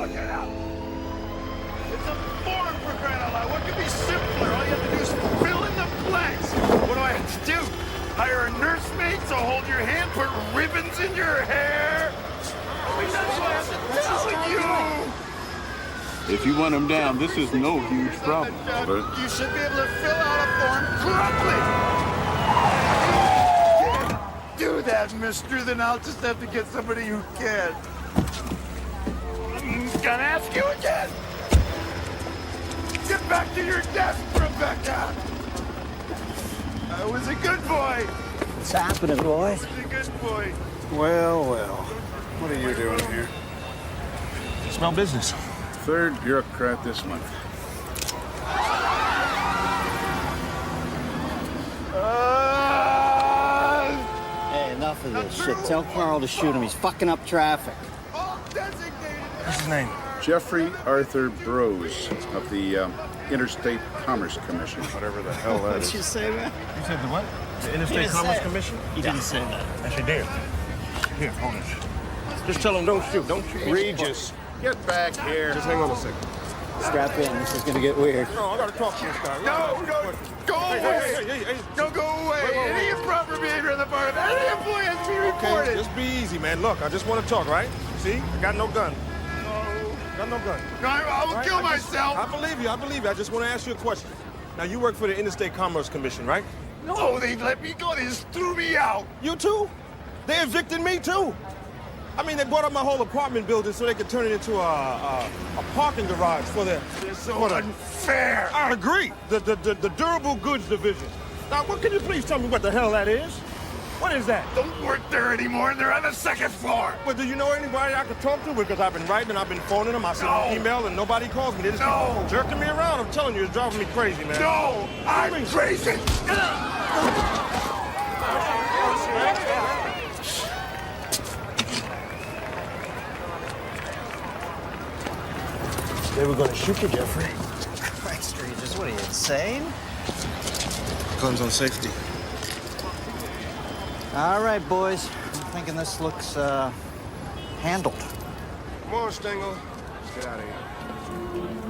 Look it up. It's a form for crying out loud. What could be simpler? All you have to do is fill in the blanks. What do I have to do? Hire a nursemaid to hold your hand, put ribbons in your hair? I mean, that's what I have to tell you. If you want him down, this is no huge problem. You should be able to fill out a form correctly. If you can't do that, mister, then I'll just have to get somebody who can. I'm gonna ask you again. Get back to your desk, Rebecca. I was a good boy. What's happening, boys? I was a good boy. Well, well. What are you doing here? Small business. Third bureaucrat this month. Hey, enough of this shit. Tell Carl to shoot him. He's fucking up traffic. All designated. What's his name? Jeffrey Arthur Brose of the Interstate Commerce Commission, whatever the hell that What'd is. you say, man? You said the what? The Interstate didn't Commerce say it. Commission? You didn't say that. Yes, you did. Here, hold it. Just tell him don't shoot. Don't shoot. Regis, get back here. Just hang on a second. Strap in. This is gonna get weird. No, I gotta talk to this guy. No, go away. Hey. Don't go away. Wait. Any improper behavior on the part of any employee has to be Okay, reported. just be easy, man. Look, I just want to talk, right? See? I got no gun. Got no gun. No, I will Right? kill I just- myself. I believe you. I just want to ask you a question. Now, you work for the Interstate Commerce Commission, right? No, they let me go. They just threw me out. You too? They evicted me too. I mean, they bought up my whole apartment building so they could turn it into a parking garage for their. They're so unfair. I agree. The durable goods division. Now, what can you please tell me what the hell that is? What is that? Don't work there anymore. They're on the second floor. But do you know anybody I could talk to? Because I've been writing and I've been phoning them. I send them No. email and nobody calls me. They just No. keep jerking me around. I'm telling you, it's driving me crazy, man. No, I'm crazy. They were gonna shoot you, Jeffrey. Christ, Regis, what are you, insane? Guns on safety. All right, boys. I'm thinking this looks, handled. Come on, Stengel. Let's get out of here.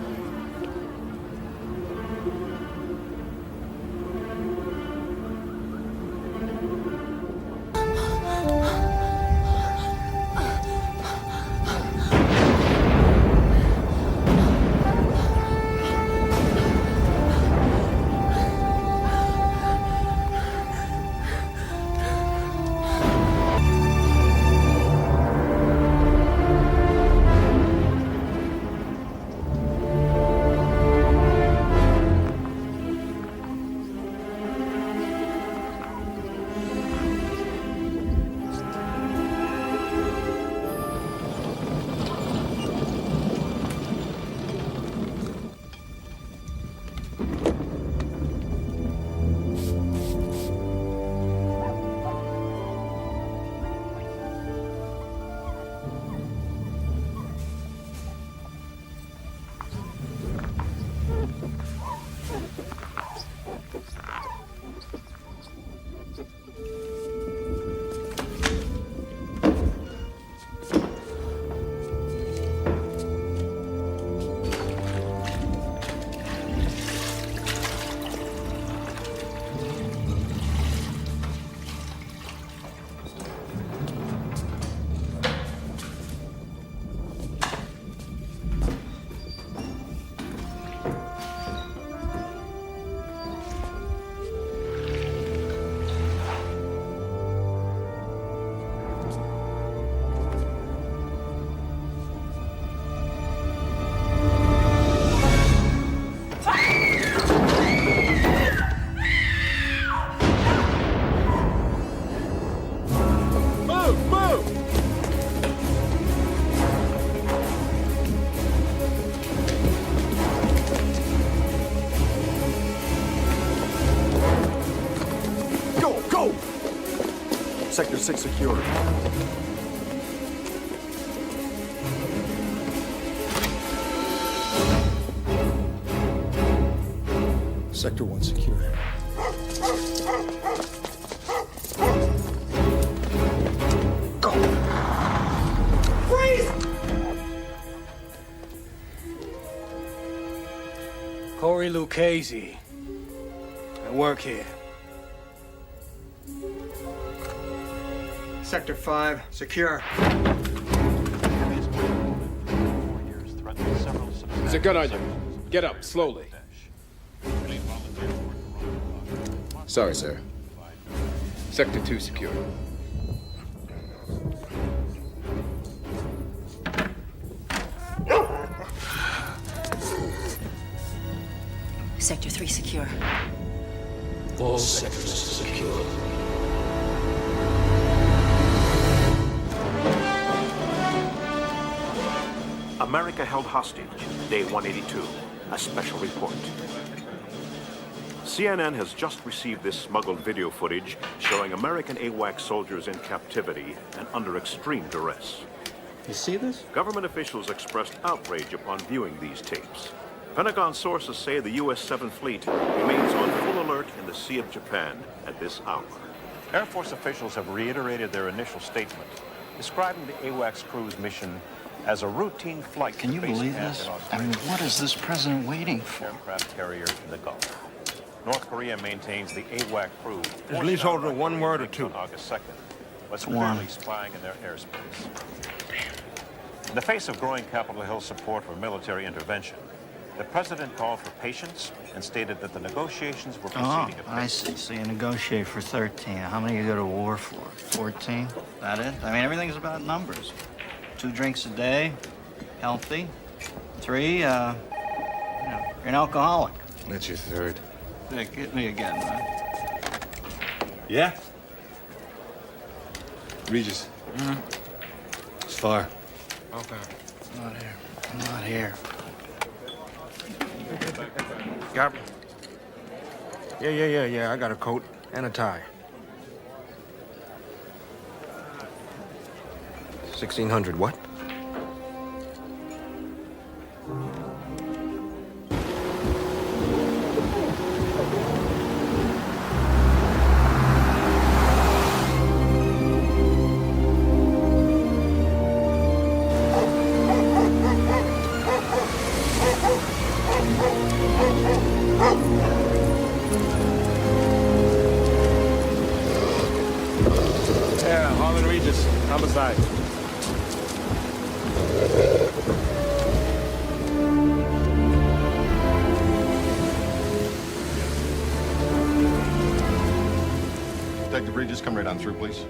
Sector 6 secure. Sector 1 secure. Go! Freeze! Corey Lucchese. I work here. Sector 5, secure. There's a gun on you. Get up, slowly. Sorry, sir. Sector 2 secure. Sector 3 secure. All sectors secure. America held hostage, day 182, a special report. CNN has just received this smuggled video footage showing American AWACS soldiers in captivity and under extreme duress. You see this? Government officials expressed outrage upon viewing these tapes. Pentagon sources say the U.S. 7th Fleet remains on full alert in the Sea of Japan at this hour. Air Force officials have reiterated their initial statement, describing the AWACS crew's mission as a routine flight. Can you believe this? I mean, what is this president waiting for? Aircraft carrier in the Gulf. North Korea maintains the AWAC crew. Is leaseholder one word or two? On August 2nd, was One. clearly spying in their airspace. In the face of growing Capitol Hill support for military intervention, the president called for patience and stated that the negotiations were proceeding Oh, I see. So you negotiate for 13. How many you go to war for? 14? That it? I mean, everything's about numbers. 2 drinks a day, healthy. 3, you're an alcoholic. That's your third. Yeah, get me again, man. Yeah? Regis. It's far. Okay. Not here. Not here. Got me. Yeah. I got a coat and a tie. 1600, what? Yeah, Harlan Regis, homicide. Detective Regis, come right on through, please.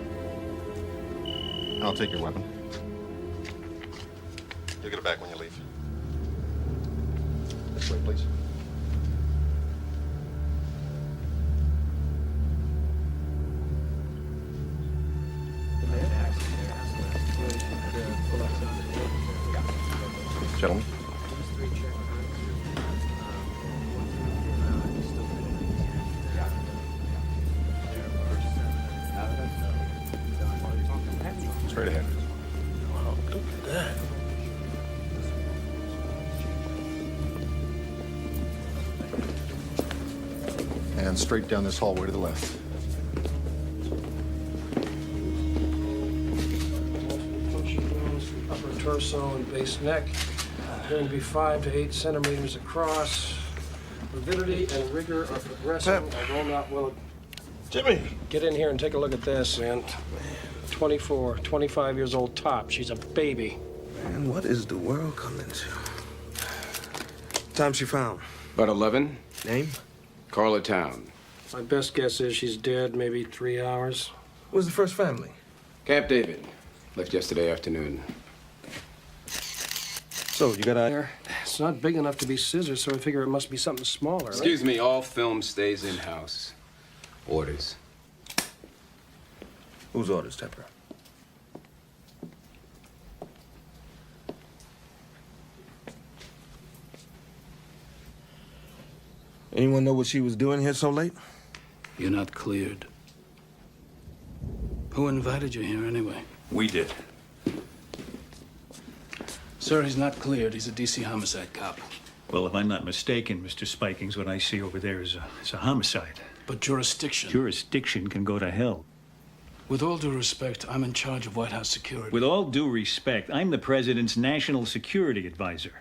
And I'll take your weapon. You'll get it back when you leave. This way, please. Gentlemen. Straight ahead. Wow, look at that. And straight down this hallway to the left. Upper torso and base neck. Going to be 5 to 8 centimeters across. Lividity and rigor are progressing, although not well. Jimmy! Get in here and take a look at this, man. 24, 25 years old top. She's a baby. Man, what is the world coming to? Time she found? About 11. Name? Carla Town. My best guess is she's dead maybe 3 hours. Where's the first family? Camp David. Left yesterday afternoon. So, you got a... It's not big enough to be scissors, so I figure it must be something smaller. Excuse me, all film stays in-house. Orders. Whose orders, Tepper? Anyone know what she was doing here so late? You're not cleared. Who invited you here anyway? We did. Sir, he's not cleared. He's a DC homicide cop. Well, if I'm not mistaken, Mr. Spikings, what I see over there is a homicide. But jurisdiction. Jurisdiction can go to hell. With all due respect, I'm in charge of White House security. With all due respect, I'm the president's national security advisor.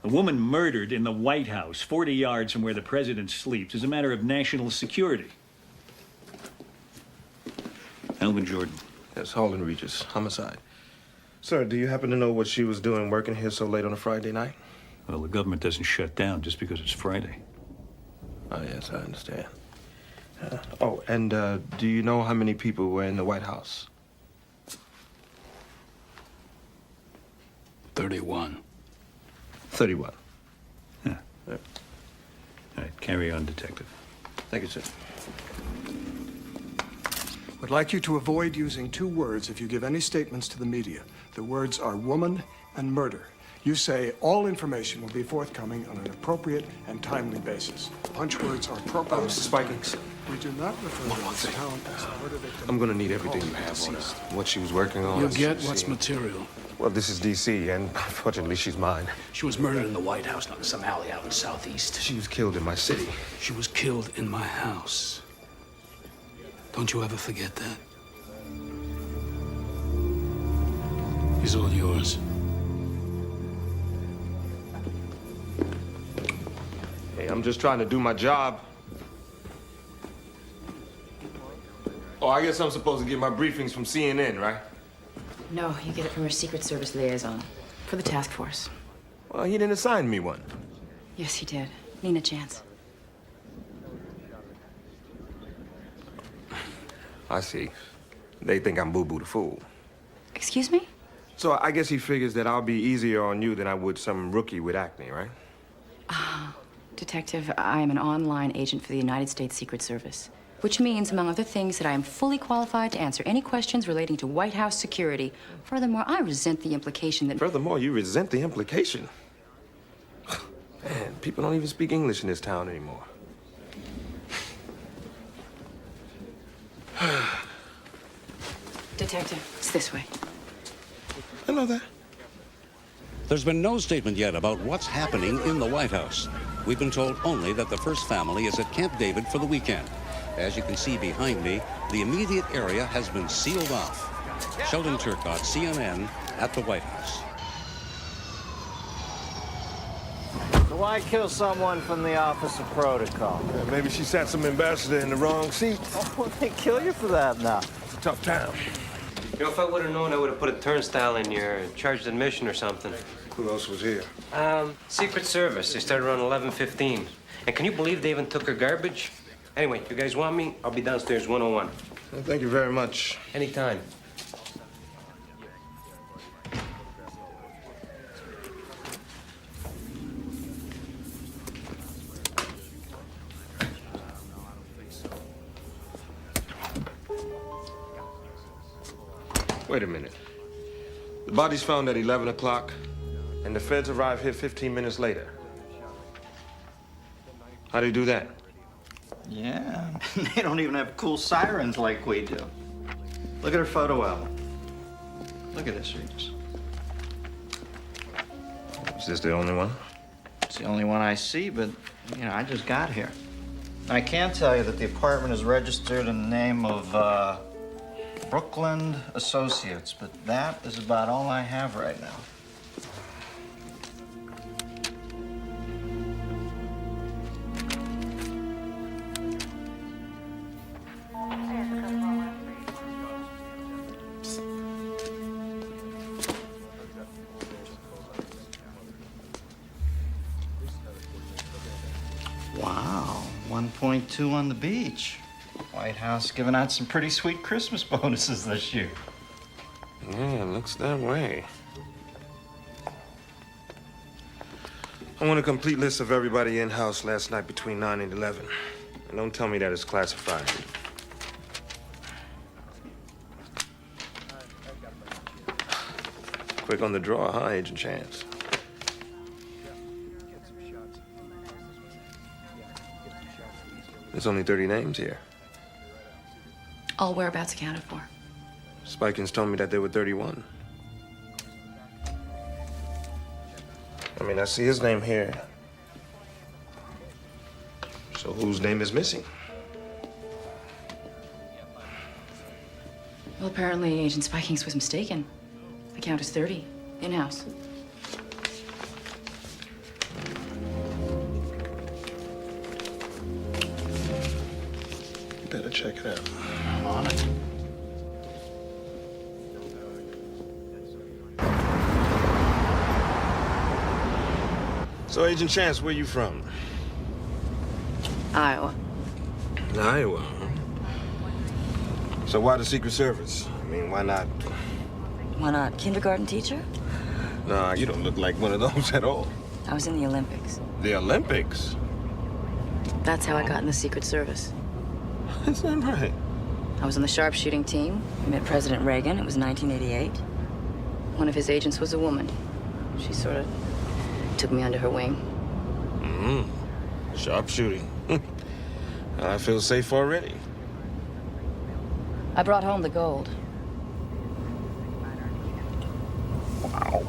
A woman murdered in the White House, 40 yards from where the president sleeps, is a matter of national security. Alvin Jordan. Yes, Harlan Regis, homicide. Sir, do you happen to know what she was doing working here so late on a Friday night? Well, the government doesn't shut down just because it's Friday. Oh, yes, I understand. Do you know how many people were in the White House? 31. 31. Yeah. All right, carry on, Detective. Thank you, sir. Would like you to avoid using two words if you give any statements to the media. The words are woman and murder. You say all information will be forthcoming on an appropriate and timely basis. Punch words are appropriate. Mr. Spikings. We do not refer to this town as a murder victim. I'm gonna need everything you have on her. What she was working on. You'll get what's material. Well, this is D.C., and unfortunately, she's mine. She was murdered in the White House, not in some alley out in the Southeast. She was killed in my city. She was killed in my house. Don't you ever forget that. He's all yours. Hey, I'm just trying to do my job. Oh, I guess I'm supposed to get my briefings from CNN, right? No, you get it from your Secret Service liaison for the task force. Well, he didn't assign me one. Yes, he did. Nina Chance. I see. They think I'm Boo Boo the Fool. Excuse me? So I guess he figures that I'll be easier on you than I would some rookie with acne, right? Detective, I am an online agent for the United States Secret Service, which means, among other things, that I am fully qualified to answer any questions relating to White House security. Furthermore, I resent the implication that... Furthermore, you resent the implication. Man, people don't even speak English in this town anymore. Detective, it's this way. I know that. There's been no statement yet about what's happening in the White House. We've been told only that the first family is at Camp David for the weekend. As you can see behind me, the immediate area has been sealed off. Sheldon Turcott, CNN, at the White House. So why kill someone from the Office of Protocol? Yeah, maybe she sat some ambassador in the wrong seat. Oh, they kill you for that now. It's a tough town. You know, if I would have known, I would have put a turnstile in your charged admission or something. Who else was here? Secret Service. They started around 11:15. And can you believe they even took her garbage? Anyway, you guys want me? I'll be downstairs 101. Well, thank you very much. Anytime. Wait a minute. The body's found at 11 o'clock, and the feds arrive here 15 minutes later. How do you do that? Yeah, they don't even have cool sirens like we do. Look at her photo album. Look at this, Regis. Is this the only one? It's the only one I see, but, you know, I just got here. I can tell you that the apartment is registered in the name of, Brookland Associates, but that is about all I have right now. Wow, 1.2 on the beach. White House giving out some pretty sweet Christmas bonuses this year. Yeah, it looks that way. I want a complete list of everybody in-house last night between 9 and 11. And don't tell me that it's classified. Quick on the draw, huh, Agent Chance? There's only 30 names here. All whereabouts accounted for. Spikins told me that there were 31. I mean, I see his name here. So whose name is missing? Well, apparently Agent Spikings was mistaken. The count is 30, in-house. check it out. I'm on it. So, Agent Chance, where you from? Iowa. Iowa, huh? So why the Secret Service? I mean, why not? Why not? Kindergarten teacher? Nah, you don't look like one of those at all. I was in the Olympics. The Olympics? That's how I got in the Secret Service. Is that right? I was on the sharpshooting team. I met President Reagan. It was 1988. One of his agents was a woman. She sort of took me under her wing. Sharpshooting. I feel safe already. I brought home the gold. Wow.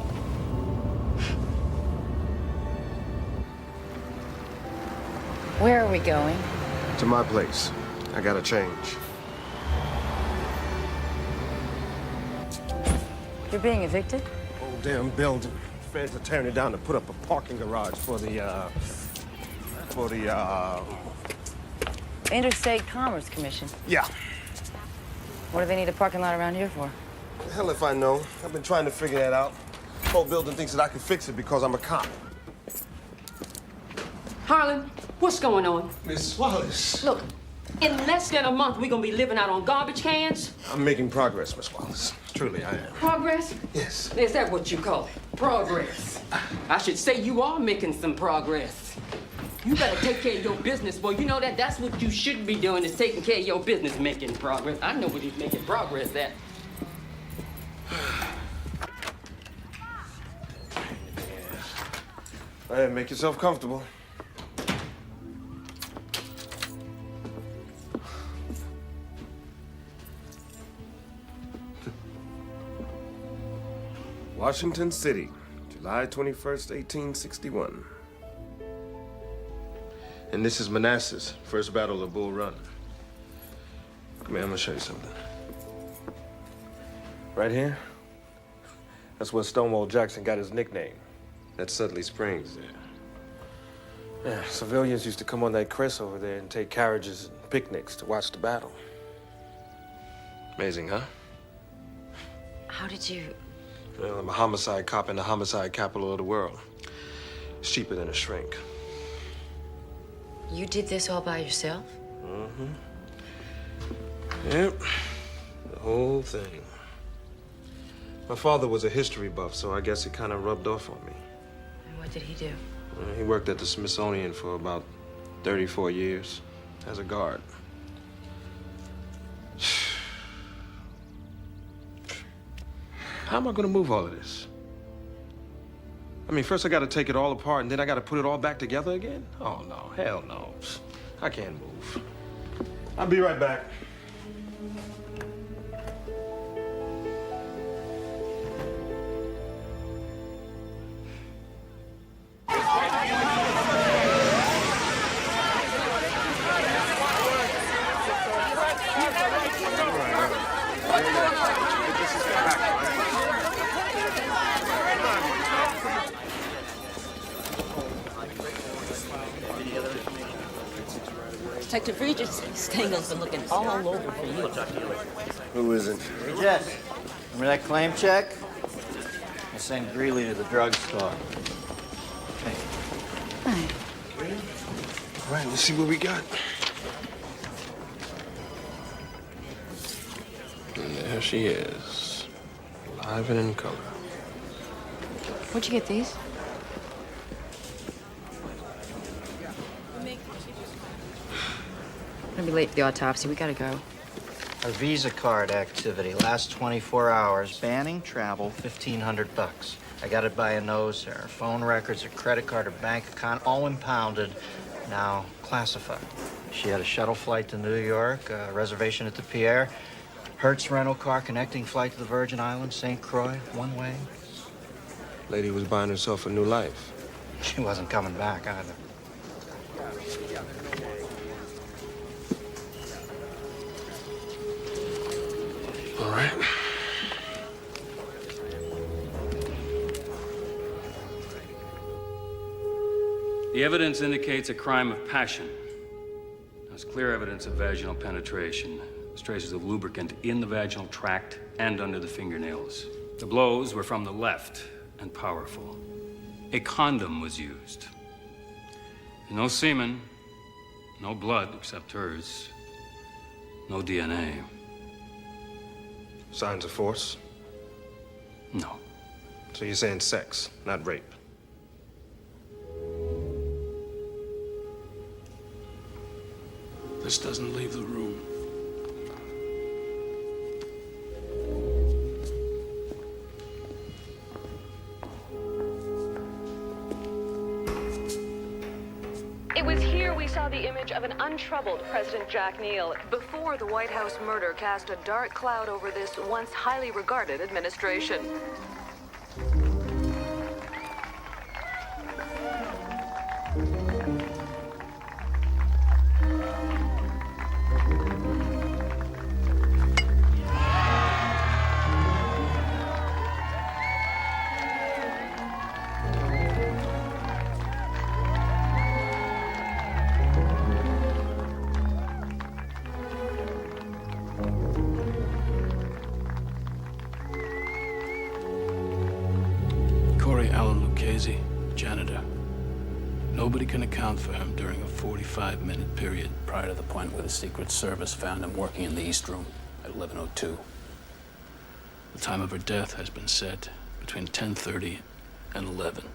Where are we going? To my place. I gotta change. You're being evicted? Old damn building. Feds are tearing it down to put up a parking garage for the Interstate Commerce Commission. Yeah. What do they need a parking lot around here for? The hell if I know. I've been trying to figure that out. The whole building thinks that I can fix it because I'm a cop. Harlan, what's going on? Miss Wallace. Look, in less than a month, we're gonna be living out on garbage cans. I'm making progress, Miss Wallace. Truly, I am. Progress? Yes. Is that what you call it? Progress. I should say you are making some progress. You better take care of your business, boy. You know that? That's what you should be doing, is taking care of your business, making progress. I know what he's making progress at. Hey, make yourself comfortable. Washington City, July 21st, 1861. And this is Manassas, first battle of Bull Run. Come here, I'm gonna show you something. Right here, that's where Stonewall Jackson got his nickname. That's Sudley Springs there. Yeah, civilians used to come on that crest over there and take carriages and picnics to watch the battle. Amazing, huh? How did you... Well, I'm a homicide cop in the homicide capital of the world. It's cheaper than a shrink. You did this all by yourself? Mm-hmm. Yep. The whole thing. My father was a history buff, so I guess it kind of rubbed off on me. And what did he do? He worked at the Smithsonian for about 34 years as a guard. How am I gonna move all of this? I mean, first I gotta take it all apart, and then I gotta put it all back together again? Oh, no, hell no. I can't move. I'll be right back. Detective Regis, Stengel's been looking all over for you. Who isn't? Hey, Jess, remember that claim check? I sent Greeley to the drugstore. Hey. Hi. All right, let's see what we got. And there she is, alive and in color. Where'd you get these? I'm gonna be late for the autopsy. We gotta go. A Visa card activity, last 24 hours. Banning travel, $1,500. I got it by a nose hair. Phone records, a credit card, a bank account, all impounded, now classified. She had a shuttle flight to New York, a reservation at the Pierre, Hertz rental car, connecting flight to the Virgin Islands, St. Croix, one way. Lady was buying herself a new life. She wasn't coming back either. All right. The evidence indicates a crime of passion. There's clear evidence of vaginal penetration. There's traces of lubricant in the vaginal tract and under the fingernails. The blows were from the left and powerful. A condom was used. No semen, no blood except hers, no DNA. Signs of force? No. So you're saying sex, not rape? This doesn't leave the room. It was here we saw the image of an untroubled President Jack Neal before the White House murder cast a dark cloud over this once highly regarded administration. Corey Allen Lucchese, janitor. Nobody can account for him during a 45-minute period prior to the point where the Secret Service found him working in the East Room at 11:02. The time of her death has been set between 10:30 and 11.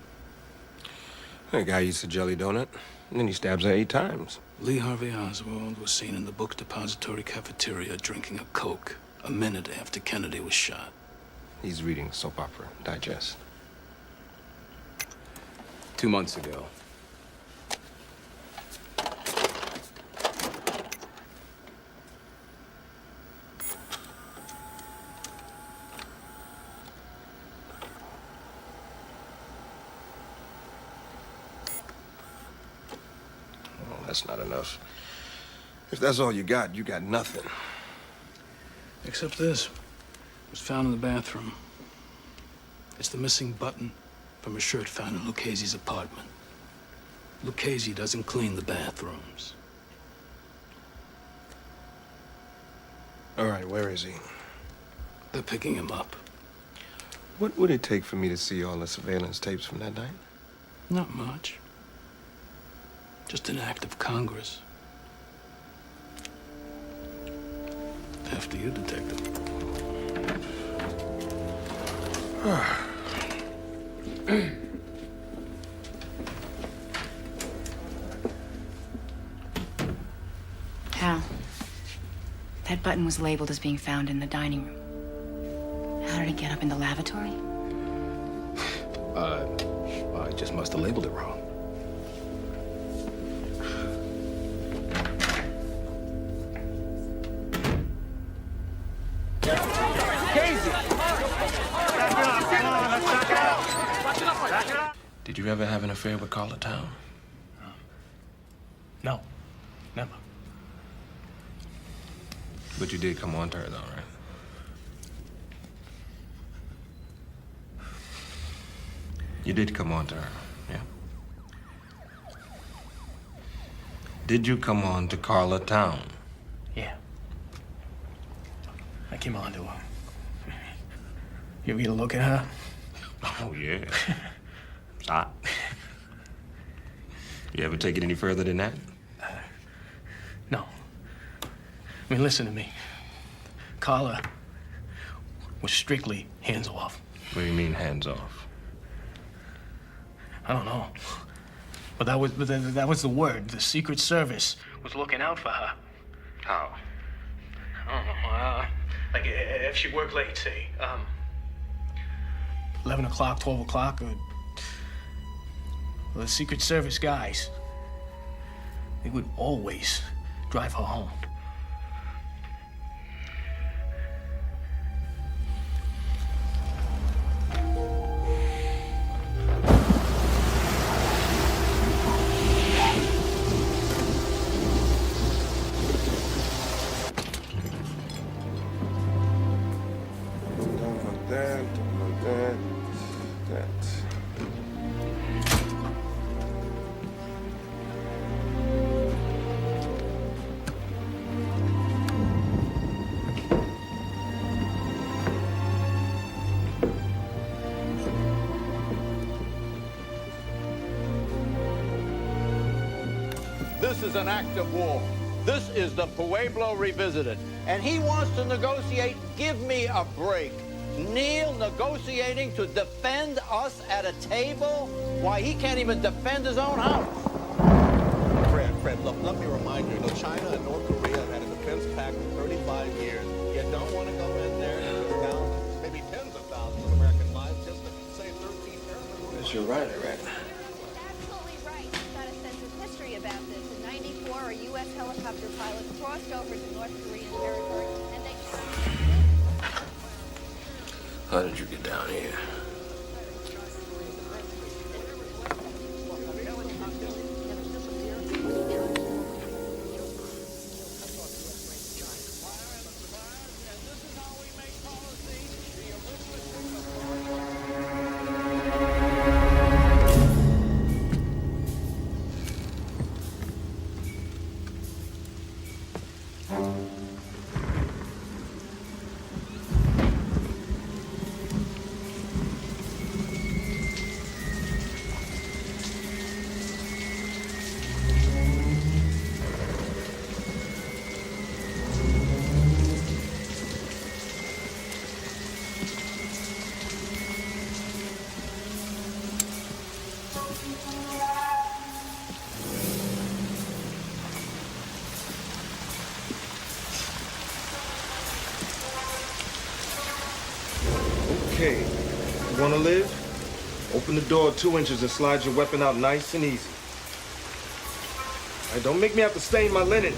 That guy eats a jelly donut, and then he stabs her 8 times. Lee Harvey Oswald was seen in the book depository cafeteria drinking a Coke a minute after Kennedy was shot. He's reading soap opera digest. 2 months ago. Well, that's not enough. If that's all you got nothing. Except this. It was found in the bathroom. It's the missing button from a shirt found in Lucchese's apartment. Lucchese doesn't clean the bathrooms. All right, where is he? They're picking him up. What would it take for me to see all the surveillance tapes from that night? Not much. Just an act of Congress. After you, Detective. Hal, that button was labeled as being found in the dining room. How did it get up in the lavatory? I just must have labeled it wrong. Did you ever have an affair with Carla Town? No, never. But you did come on to her, though, right? You did come on to her, yeah? Did you come on to Carla Town? Yeah. I came on to her. You ever get a look at her? Oh, yeah. It's hot. You ever take it any further than that? No. I mean, listen to me. Carla was strictly hands off. What do you mean, hands off? I don't know. But that was the word. The Secret Service was looking out for her. How? I don't know. Like if she worked late, say, 11 o'clock, 12 o'clock, or the Secret Service guys, they would always drive her home. This is an act of war. This is the Pueblo revisited. And he wants to negotiate. Give me a break. Neil negotiating to defend us at a table? Why, he can't even defend his own house. Fred, look, let me remind you, China and North Korea have had a defense pact for 35 years. You don't want to go in there and put down maybe tens of thousands of American lives just to save 13 airmen. That's your right, right? Absolutely right. You've got a sense of history about this. In '94, a U.S. helicopter pilot crossed over to North Korean territory, and they... How did you get down here? Okay, you wanna live? Open the door 2 inches and slide your weapon out nice and easy. All right, don't make me have to stain my linen.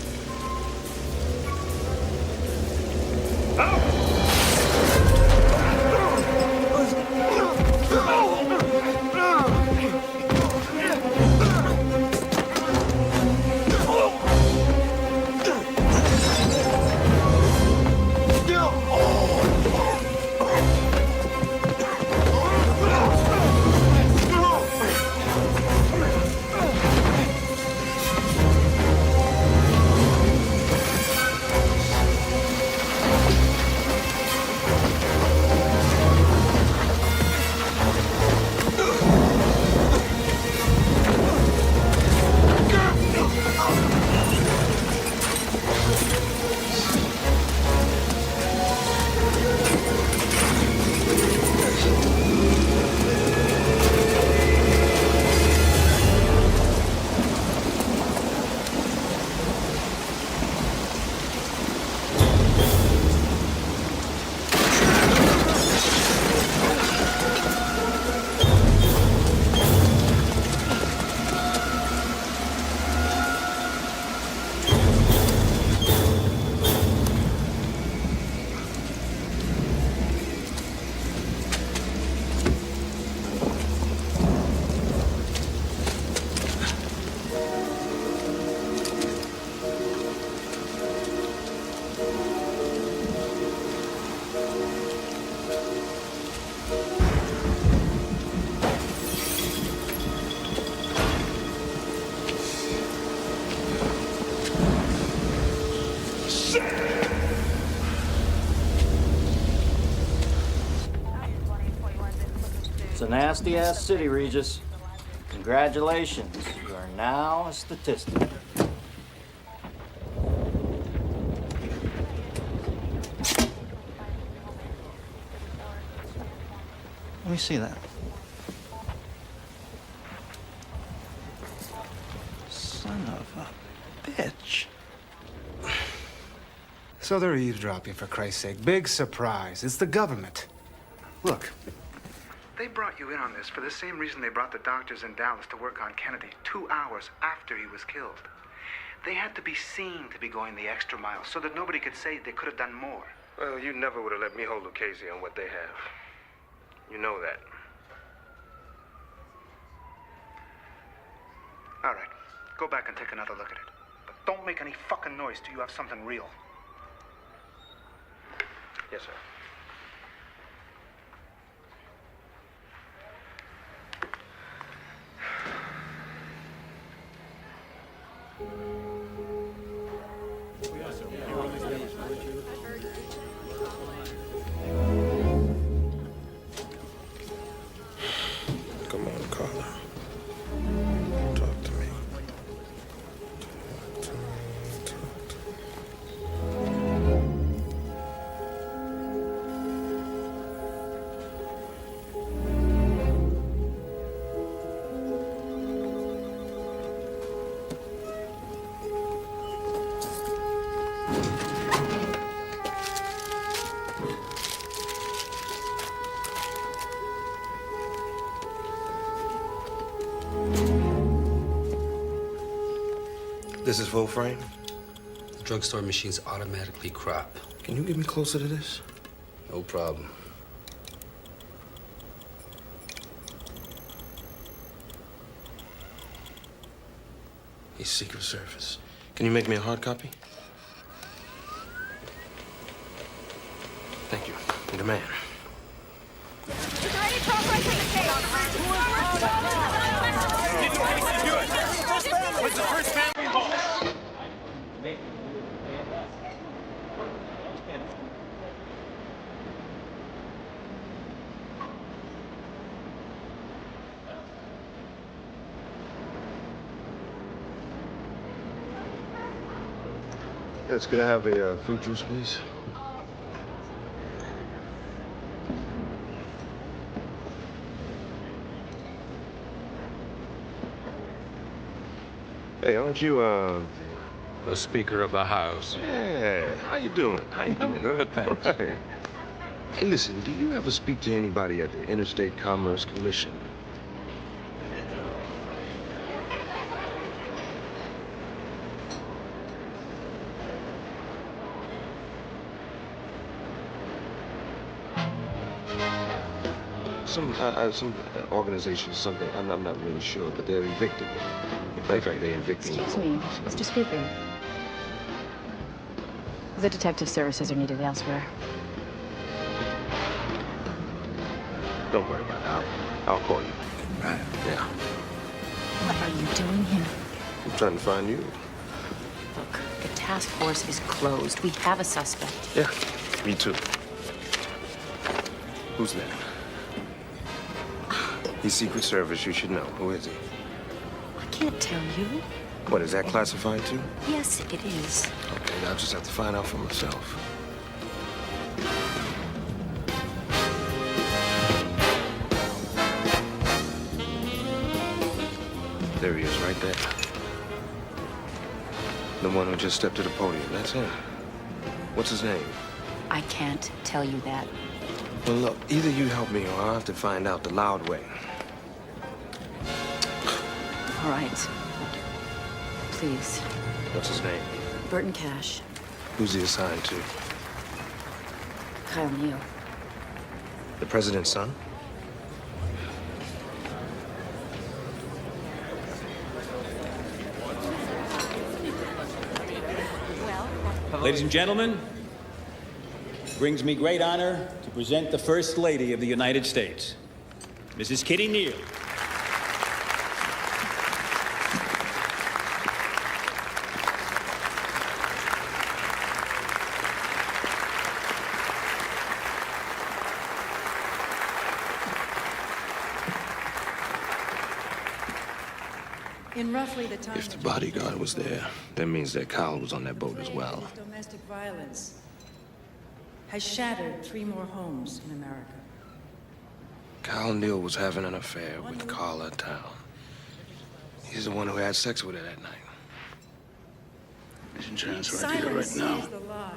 It's a nasty-ass city, Regis. Congratulations. You are now a statistic. Let me see that. Son of a bitch. So they're eavesdropping, for Christ's sake. Big surprise. It's the government. Look, they brought you in on this for the same reason they brought the doctors in Dallas to work on Kennedy 2 hours after he was killed. They had to be seen to be going the extra mile so that nobody could say they could have done more. Well, you never would have let me hold Lucchese on what they have. You know that. All right, go back and take another look at it. But don't make any fucking noise till you have something real. Yes, sir. Come on, Carla. Talk to me. This is full frame? The drugstore machines automatically crop. Can you get me closer to this? No problem. He's Secret Service. Can you make me a hard copy? Thank you. You're the man. Is there any progress in the case? What's the first family involved? Yes, could I have a fruit juice, please? Hey, aren't you, The Speaker of the House. Yeah, how you doing? How you doing? Good, thanks. Right. Hey, listen, do you ever speak to anybody at the Interstate Commerce Commission? Some organization, something. I'm not really sure, but they're evicted. In fact, they're evicting. Excuse me, Mr. Speaker. The detective services are needed elsewhere. Don't worry about it. I'll call you. Right. Yeah. What are you doing here? I'm trying to find you. Look, the task force is closed. We have a suspect. Yeah, me too. Who's that? He's Secret Service. You should know. Who is he? I can't tell you. What, is that classified too? Yes, it is. Okay, I'll just have to find out for myself. There he is, right there. The one who just stepped to the podium. That's him. What's his name? I can't tell you that. Well, look, either you help me or I'll have to find out the loud way. All right. Please. What's his name? Burton Cash. Who's he assigned to? Kyle Neal. The president's son? Ladies and gentlemen, it brings me great honor to present the First Lady of the United States, Mrs. Kitty Neal. In roughly the time If the bodyguard was there, that means that Kyle was on that boat as well. domestic violence has shattered 3 more homes in America. Kyle Neal was having an affair with Carla Town. He's the one who had sex with her that night. There's a chance right Silence here, right now. is the lie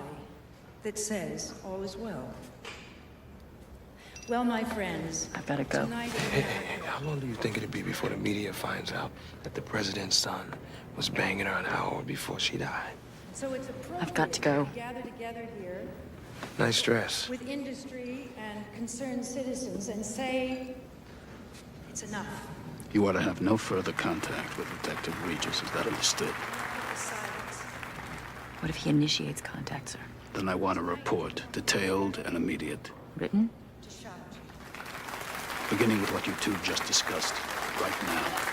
that says all is well. Well, my friends, I've got to go. tonight Hey, how long do you think it'd be before the media finds out that the president's son was banging her an hour before she died? so it's appropriate I've got to go. we gather together here Nice dress. with industry and concerned citizens and say it's enough. You ought to have no further contact with Detective Regis. Is that understood? What if he initiates contact, sir? Then I want a report, detailed and immediate. Written? Beginning with what you two just discussed, right now.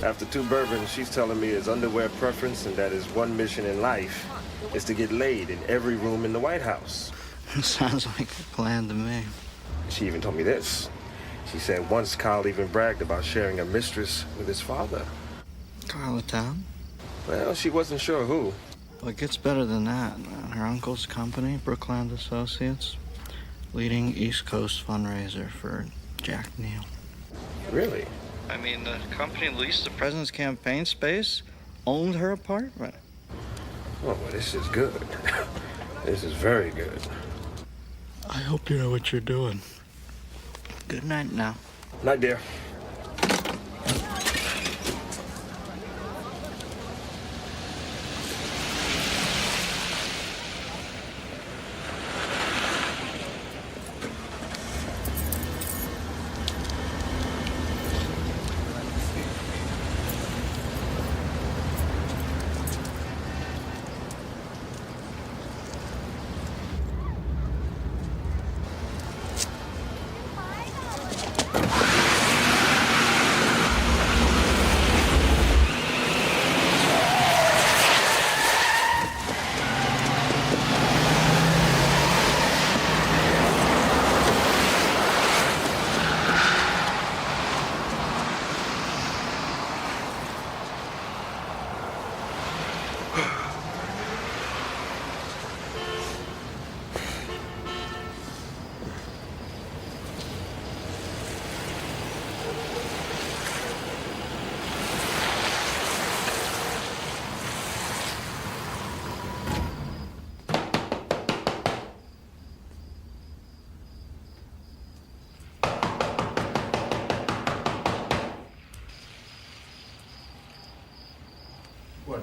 After 2 bourbons, she's telling me his underwear preference and that his one mission in life is to get laid in every room in the White House. Sounds like a plan to me. She even told me this. She said once Kyle even bragged about sharing a mistress with his father. Carla Town? Well, she wasn't sure who. Well, it gets better than that. Her uncle's company, Brookland Associates, leading East Coast fundraiser for Jack Neal. Really? I mean, the company leased the president's campaign space, owned her apartment. Oh, well, this is good. This is very good. I hope you know what you're doing. Good night now. Night, dear.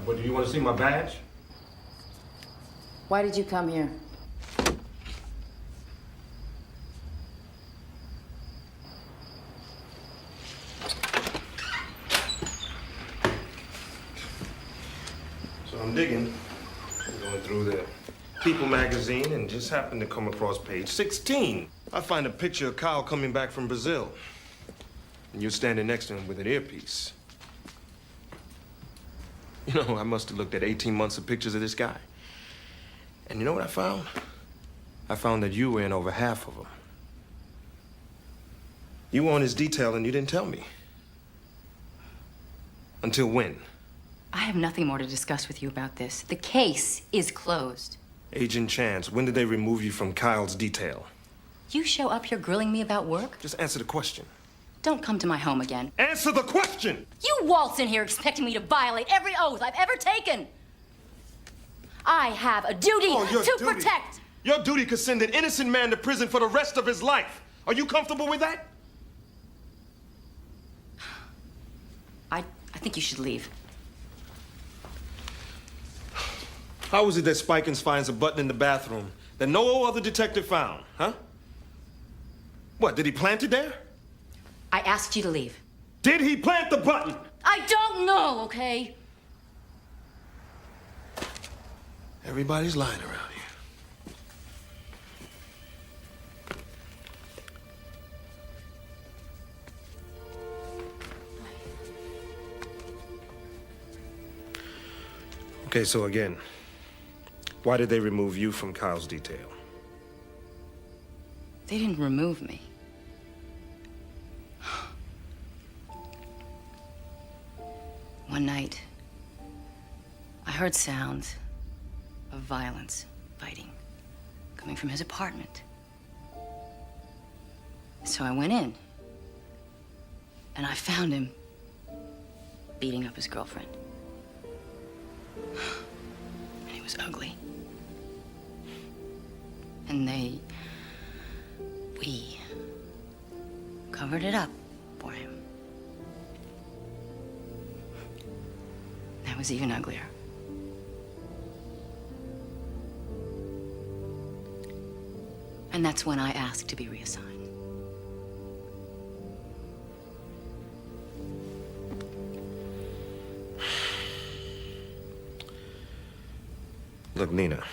What, do you want to see my badge? Why did you come here? So I'm digging, going through the People magazine and just happened to come across page 16. I find a picture of Kyle coming back from Brazil. And you're standing next to him with an earpiece. You know, I must have looked at 18 months of pictures of this guy. And you know what I found? I found that you were in over half of them. You were on his detail and you didn't tell me. Until when? I have nothing more to discuss with you about this. The case is closed. Agent Chance, when did they remove you from Kyle's detail? You show up here grilling me about work? Just answer the question. Don't come to my home again. Answer the question! You waltz in here expecting me to violate every oath I've ever taken. I have a duty to protect. Your duty could send an innocent man to prison for the rest of his life. Are you comfortable with that? I think you should leave. How is it that Spikins finds a button in the bathroom that no other detective found, huh? What, did he plant it there? I asked you to leave. Did he plant the button? I don't know, okay? Everybody's lying around here. Okay, so again, why did they remove you from Kyle's detail? They didn't remove me. One night, I heard sounds of violence, fighting, coming from his apartment. So I went in, and I found him beating up his girlfriend. And he was ugly. And we covered it up for him. That was even uglier. And that's when I asked to be reassigned. Look, Nina,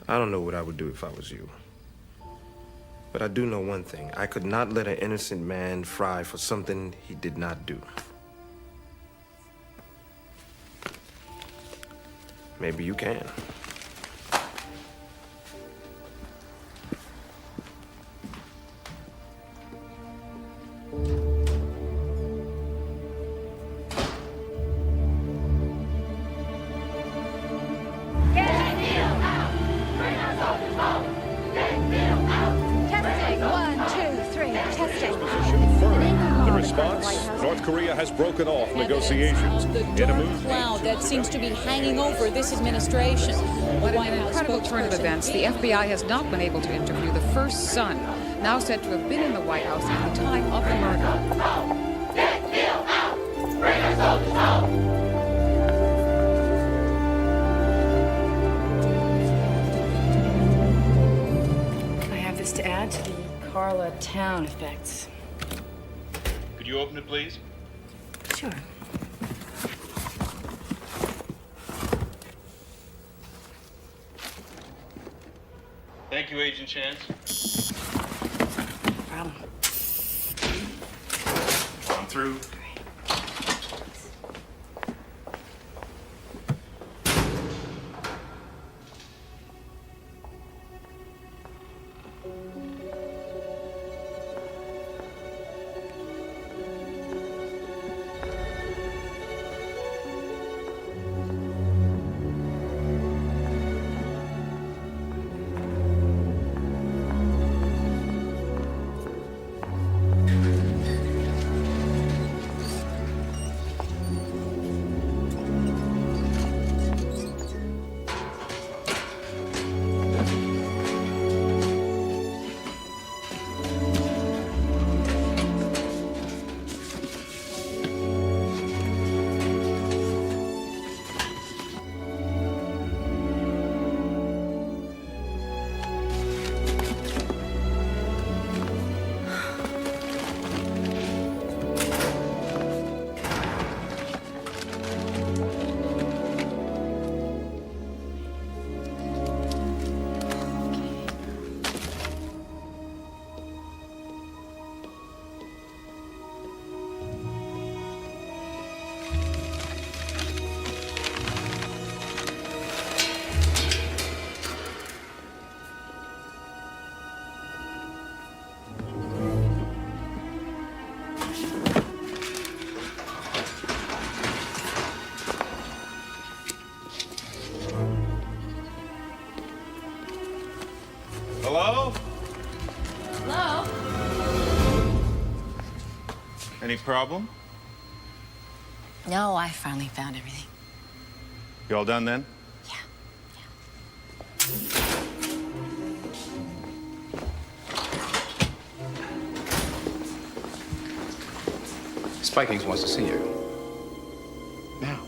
I don't know what I would do if I was you. But I do know one thing. I could not let an innocent man fry for something he did not do. maybe you can. Testing. 1, 2, 3. Testing. Position firm. The response? North Korea has broken off negotiations. In a move. Cloud that seems to be hanging over this administration. What an incredible turn of events. The FBI has not been able to interview the first son, now said to have been in the White House at the time of the murder. I have this to add to the Carla Town effects. Could you open it, please? Sure. Thank you, Agent Chance. No problem. On through. Hello? Hello? Any problem? No, I finally found everything. You all done then? Spikings wants to see you. Now.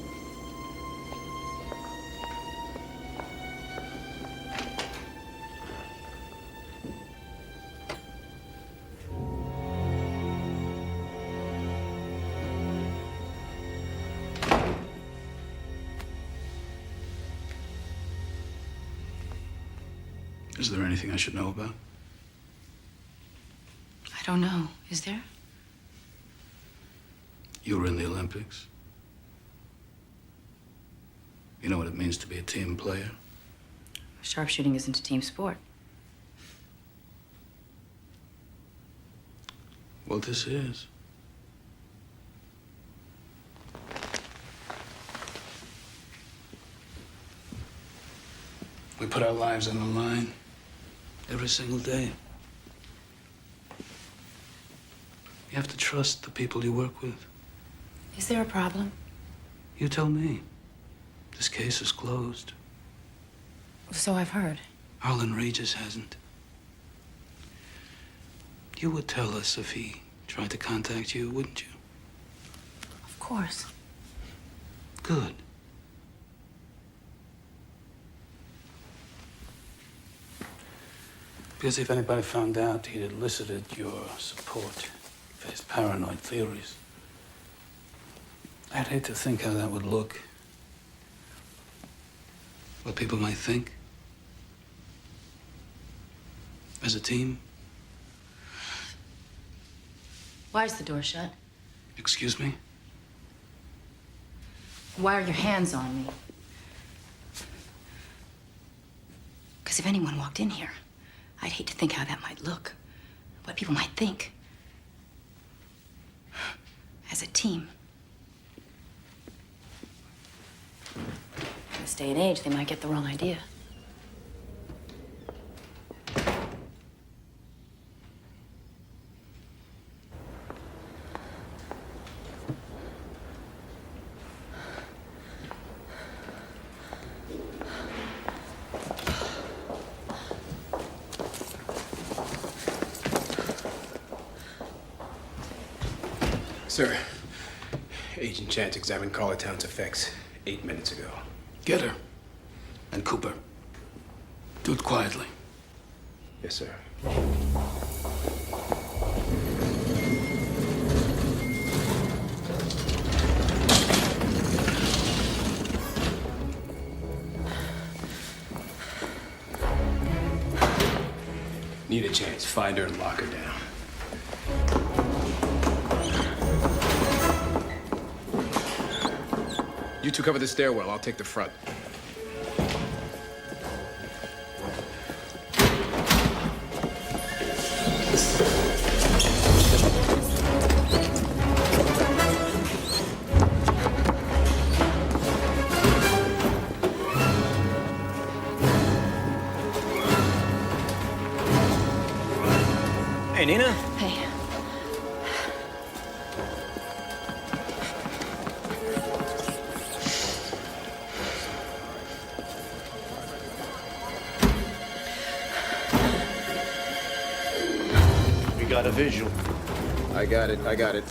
Is there anything I should know about? I don't know. Is there? You were in the Olympics. You know what it means to be a team player? Sharpshooting isn't a team sport. Well, this is. We put our lives on the line every single day. You have to trust the people you work with. Is there a problem? You tell me. This case is closed. So I've heard. Harlan Regis hasn't. You would tell us if he tried to contact you, wouldn't you? Of course. Good. Because if anybody found out he'd elicited your support for his paranoid theories, I'd hate to think how that would look. What people might think. As a team. Why is the door shut? Excuse me? Why are your hands on me? Because if anyone walked in here, I'd hate to think how that might look, what people might think. As a team. In this day and age, they might get the wrong idea. Sir, Agent Chance examined Carlatown's effects 8 minutes ago. Get her. And Cooper. Do it quietly. Yes, sir. Need a chance. Find her and lock her down. You two cover the stairwell. I'll take the front. Hey, Nina. Hey. Got a visual. I got it.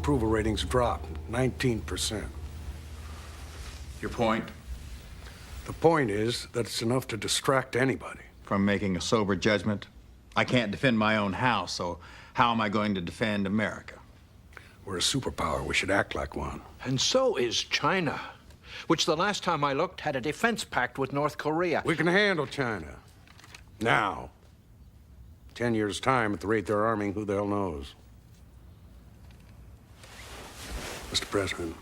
Approval ratings dropped 19%. Your point? The point is that it's enough to distract anybody. From making a sober judgment? I can't defend my own house, so how am I going to defend America? We're a superpower. We should act like one. And so is China, which the last time I looked had a defense pact with North Korea. We can handle China. Now. 10 years' time, at the rate they're arming, who the hell knows? Mr. President,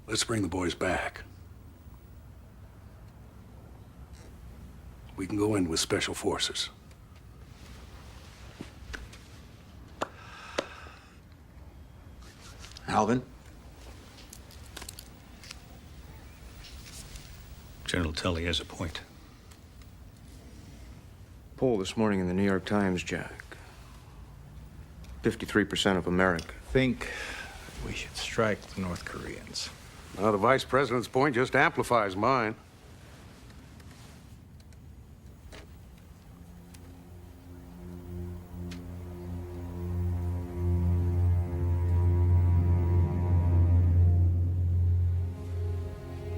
let's bring the boys back. We can go in with special forces. Alvin? General Tully has a point. Poll this morning in the New York Times, Jack. 53% of America think we should strike the North Koreans. Now, the Vice President's point just amplifies mine.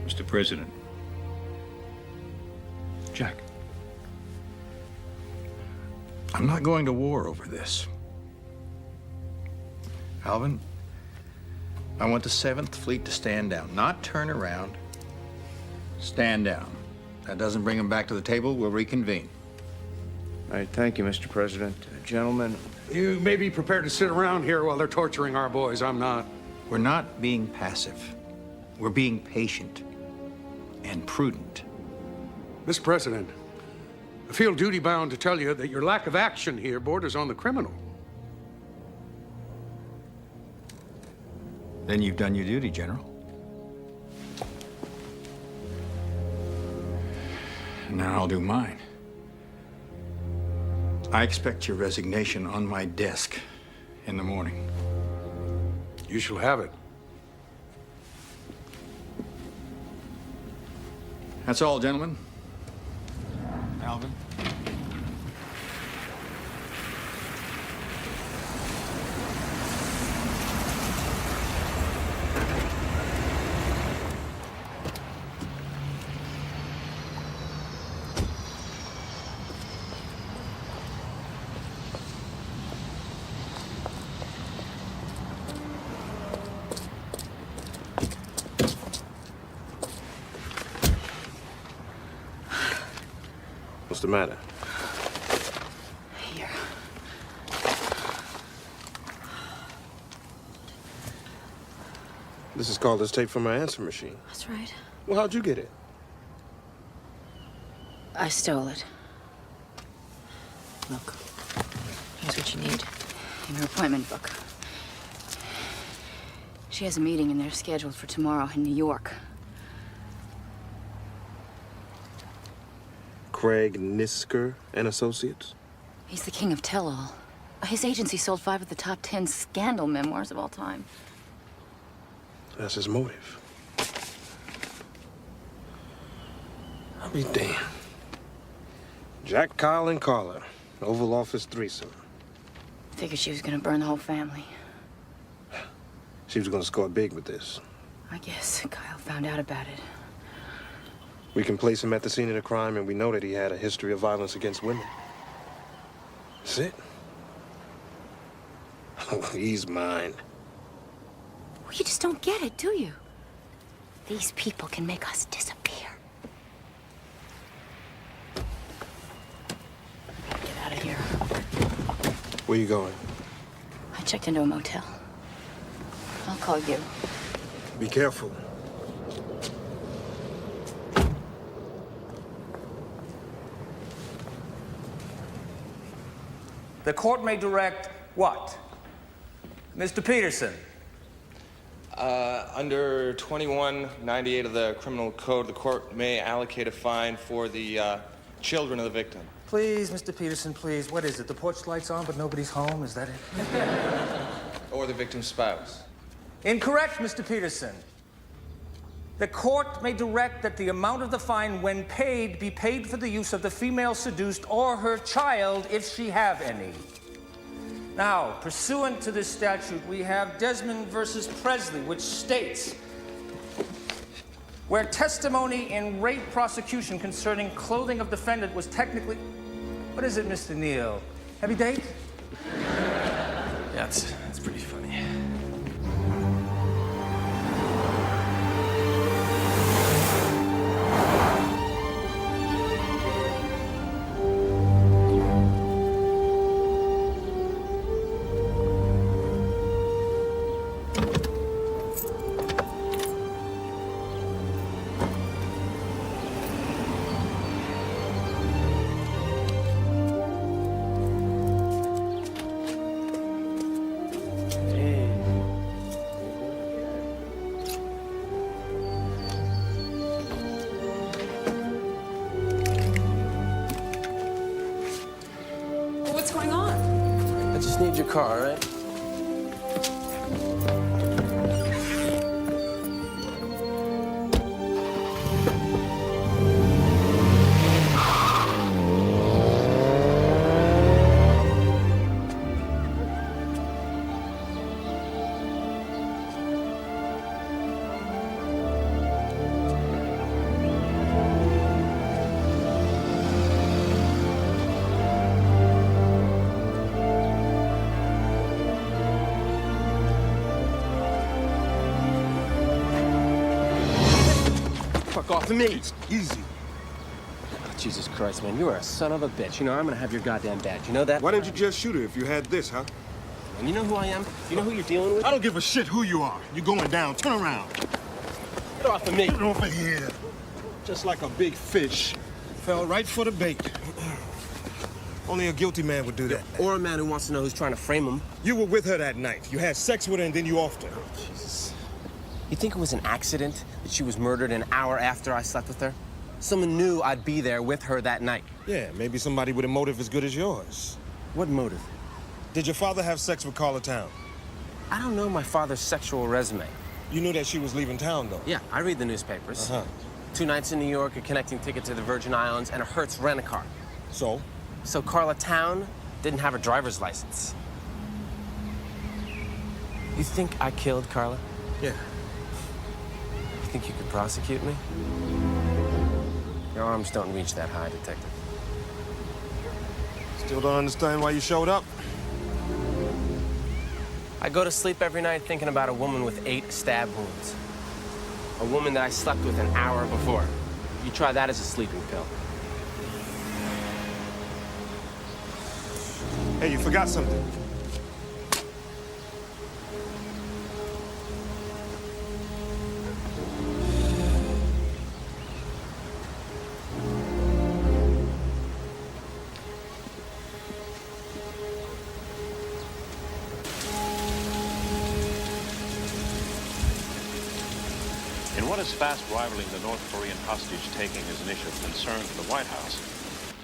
Mr. President. Jack. I'm not going to war over this. Alvin, I want the 7th Fleet to stand down, not turn around. Stand down. That doesn't bring them back to the table, we'll reconvene. All right, thank you, Mr. President. Gentlemen. You may be prepared to sit around here while they're torturing our boys. I'm not. We're not being passive. We're being patient and prudent. Mr. President, I feel duty-bound to tell you that your lack of action here borders on the criminal. Then you've done your duty, General. And now I'll do mine. I expect your resignation on my desk in the morning. You shall have it. That's all, gentlemen. Alvin? What's the matter? Here. This is called this tape from my answer machine. That's right. Well, how'd you get it? I stole it. Look, here's what you need. In her appointment book. She has a meeting in there scheduled for tomorrow in New York. Craig Nisker and Associates? He's the king of tell-all. His agency sold 5 of the top 10 scandal memoirs of all time. That's his motive. I'll be damned. Jack, Kyle, and Carla. Oval Office threesome. Figured she was gonna burn the whole family. She was gonna score big with this. I guess Kyle found out about it. We can place him at the scene of the crime, and we know that he had a history of violence against women. That's it. Oh, he's mine. Well, you just don't get it, do you? These people can make us disappear. Get out of here. Where you going? I checked into a motel. I'll call you. Be careful. The court may direct what? Mr. Peterson. Under 2198 of the Criminal Code, the court may allocate a fine for the children of the victim. Please, Mr. Peterson, please. What is it? The porch light's on, but nobody's home? Is that it? Or the victim's spouse. Incorrect, Mr. Peterson. The court may direct that the amount of the fine, when paid, be paid for the use of the female seduced or her child, if she have any. Now, pursuant to this statute, we have Desmond versus Presley, which states, where testimony in rape prosecution concerning clothing of defendant was technically... What is it, Mr. Neal? Heavy date? Yeah, it's pretty funny. What's going on? I just need your car, all right? Fuck off me. Easy. Jesus Christ, man, you are a son of a bitch. You know, I'm gonna have your goddamn badge. You know that? Why didn't you just shoot her if you had this, huh? And you know who I am? You know who you're dealing with? I don't give a shit who you are. You're going down. Turn around. Get off of me. Get off of here. Just like a big fish. Fell right for the bait. Only a guilty man would do that. Or a man who wants to know who's trying to frame him. You were with her that night. You had sex with her and then you offed her. Jesus. You think it was an accident that she was murdered an hour after I slept with her? Someone knew I'd be there with her that night. Yeah, maybe somebody with a motive as good as yours. What motive? Did your father have sex with Carla Town? I don't know my father's sexual resume. You knew that she was leaving town, though? Yeah, I read the newspapers. Uh-huh. 2 nights in New York, a connecting ticket to the Virgin Islands, and a Hertz rent-a-car. So? So Carla Town didn't have a driver's license. You think I killed Carla? Yeah. You think you could prosecute me? Your arms don't reach that high, Detective. Still don't understand why you showed up? I go to sleep every night thinking about a woman with 8 stab wounds. A woman that I slept with an hour before. You try that as a sleeping pill. Hey, you forgot something. In what is fast rivaling the North Korean hostage-taking as an issue of concern to the White House,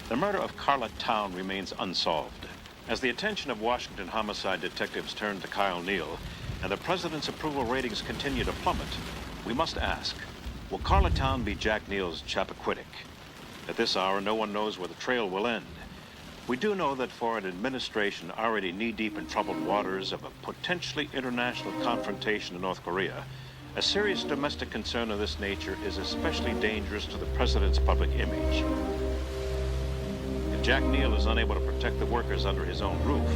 the murder of Carla Town remains unsolved. As the attention of Washington homicide detectives turn to Kyle Neal and the president's approval ratings continue to plummet, we must ask, will Carla Town be Jack Neal's Chappaquiddick? At this hour, no one knows where the trail will end. We do know that for an administration already knee-deep in troubled waters of a potentially international confrontation in North Korea, a serious domestic concern of this nature is especially dangerous to the president's public image. If Jack Neal is unable to protect the workers under his own roof,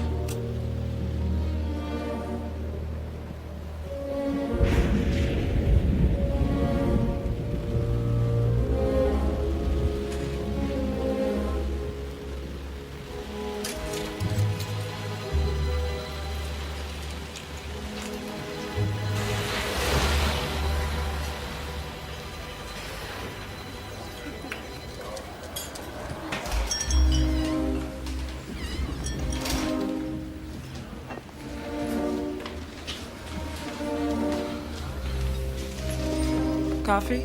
Coffee?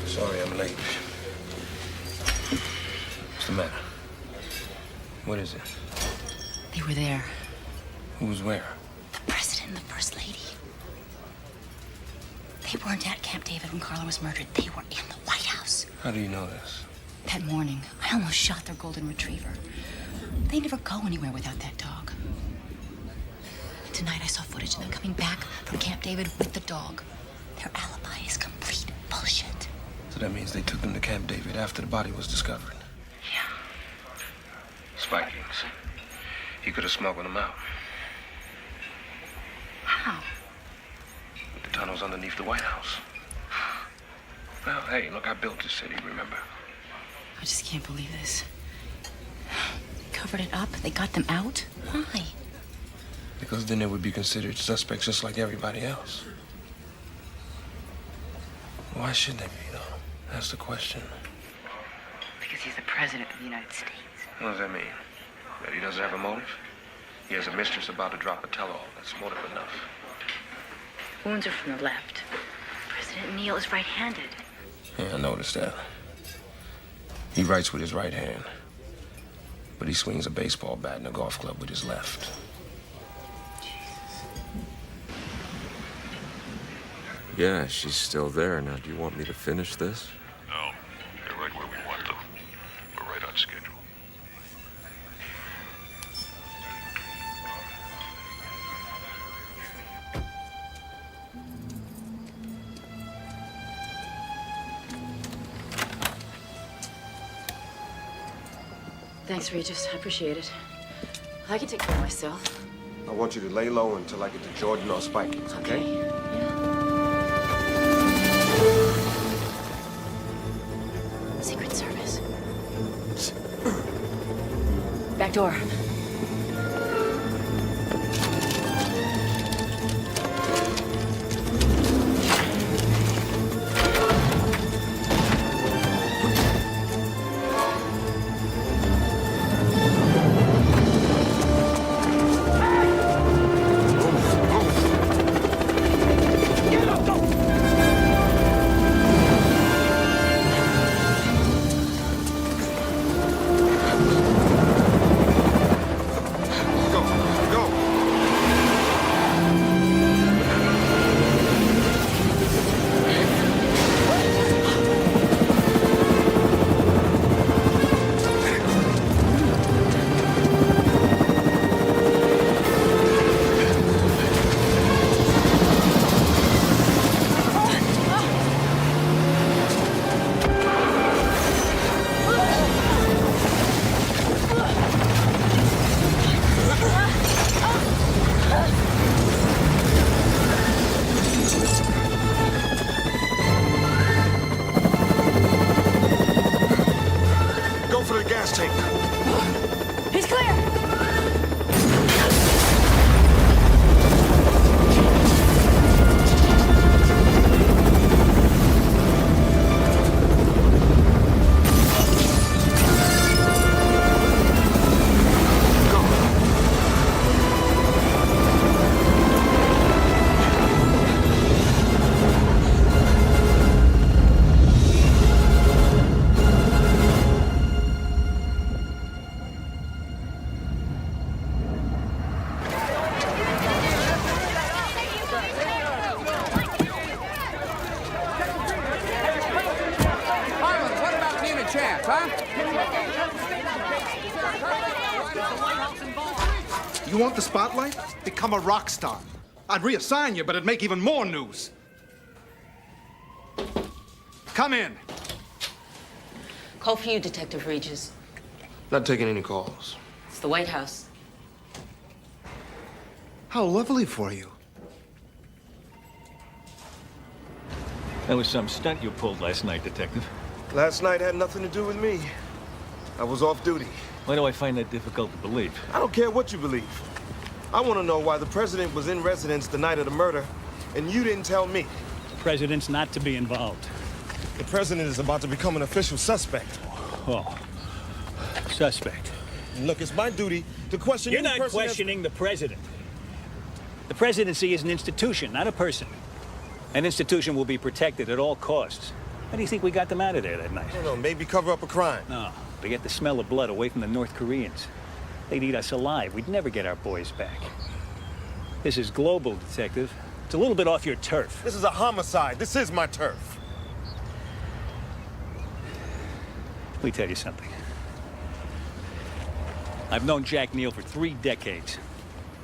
Sorry I'm late. What's the matter? What is it? They were there. Who was where? The president and the first lady. They weren't at Camp David when Carla was murdered. They were in the White House. How do you know this? That morning, I almost shot their golden retriever. They never go anywhere without that dog. Tonight I saw footage of them coming back from Camp David with the dog. Their alibi is complete bullshit. So that means they took them to Camp David after the body was discovered? Yeah. Spikings. He could have smuggled them out. How? The tunnels underneath the White House. Well, hey, look, I built this city, remember? I just can't believe this. Covered it up? They got them out? Why? Because then they would be considered suspects just like everybody else. Why should they be, though? That's the question. Because he's the president of the United States. What does that mean? That he doesn't have a motive? He has a mistress about to drop a tell-all. That's motive enough. The wounds are from the left. President Neal is right-handed. Yeah, I noticed that. He writes with his right hand. But he swings a baseball bat in a golf club with his left. Yeah, she's still there. Now, do you want me to finish this? No. They're right where we want them. We're right on schedule. Thanks, Regis. I appreciate it. I can take care of myself. I want you to lay low until I get to Jordan or Spikings, okay? Secret Service. Back door. He's clear! You want the spotlight? Become a rock star. I'd reassign you, but it'd make even more news. Come in. Call for you, Detective Regis. Not taking any calls. It's the White House. How lovely for you. That was some stunt you pulled last night, Detective. Last night had nothing to do with me. I was off duty. Why do I find that difficult to believe? I don't care what you believe. I want to know why the president was in residence the night of the murder, and you didn't tell me. The president's not to be involved. The president is about to become an official suspect. Oh, suspect. Look, it's my duty to question You're any not questioning the president. The presidency is an institution, not a person. An institution will be protected at all costs. How do you think we got them out of there that night? I don't know, maybe cover up a crime. No, to get the smell of blood away from the North Koreans. They'd eat us alive. We'd never get our boys back. This is global, Detective. It's a little bit off your turf. This is a homicide. This is my turf. Let me tell you something. I've known Jack Neal for 3 decades.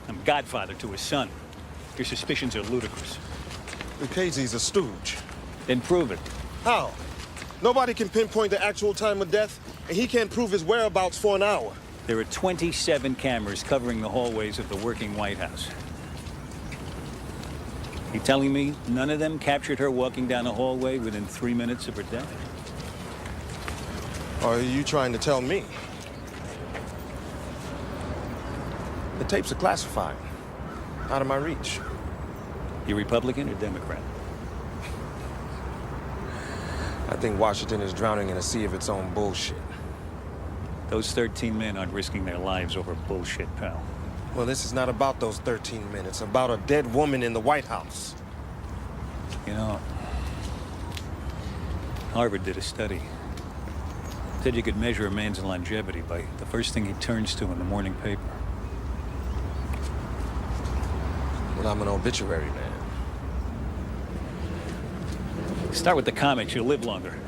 I'm godfather to his son. Your suspicions are ludicrous. Lucchese's a stooge. Then prove it. How? Nobody can pinpoint the actual time of death, and he can't prove his whereabouts for an hour. There are 27 cameras covering the hallways of the working White House. You telling me none of them captured her walking down the hallway within 3 minutes of her death? Or are you trying to tell me? The tapes are classified. Out of my reach. You Republican or Democrat? I think Washington is drowning in a sea of its own bullshit. Those 13 men aren't risking their lives over bullshit, pal. Well, this is not about those 13 men. It's about a dead woman in the White House. You know, Harvard did a study. Said you could measure a man's longevity by the first thing he turns to in the morning paper. Well, I'm an obituary man. Start with the comics, you'll live longer.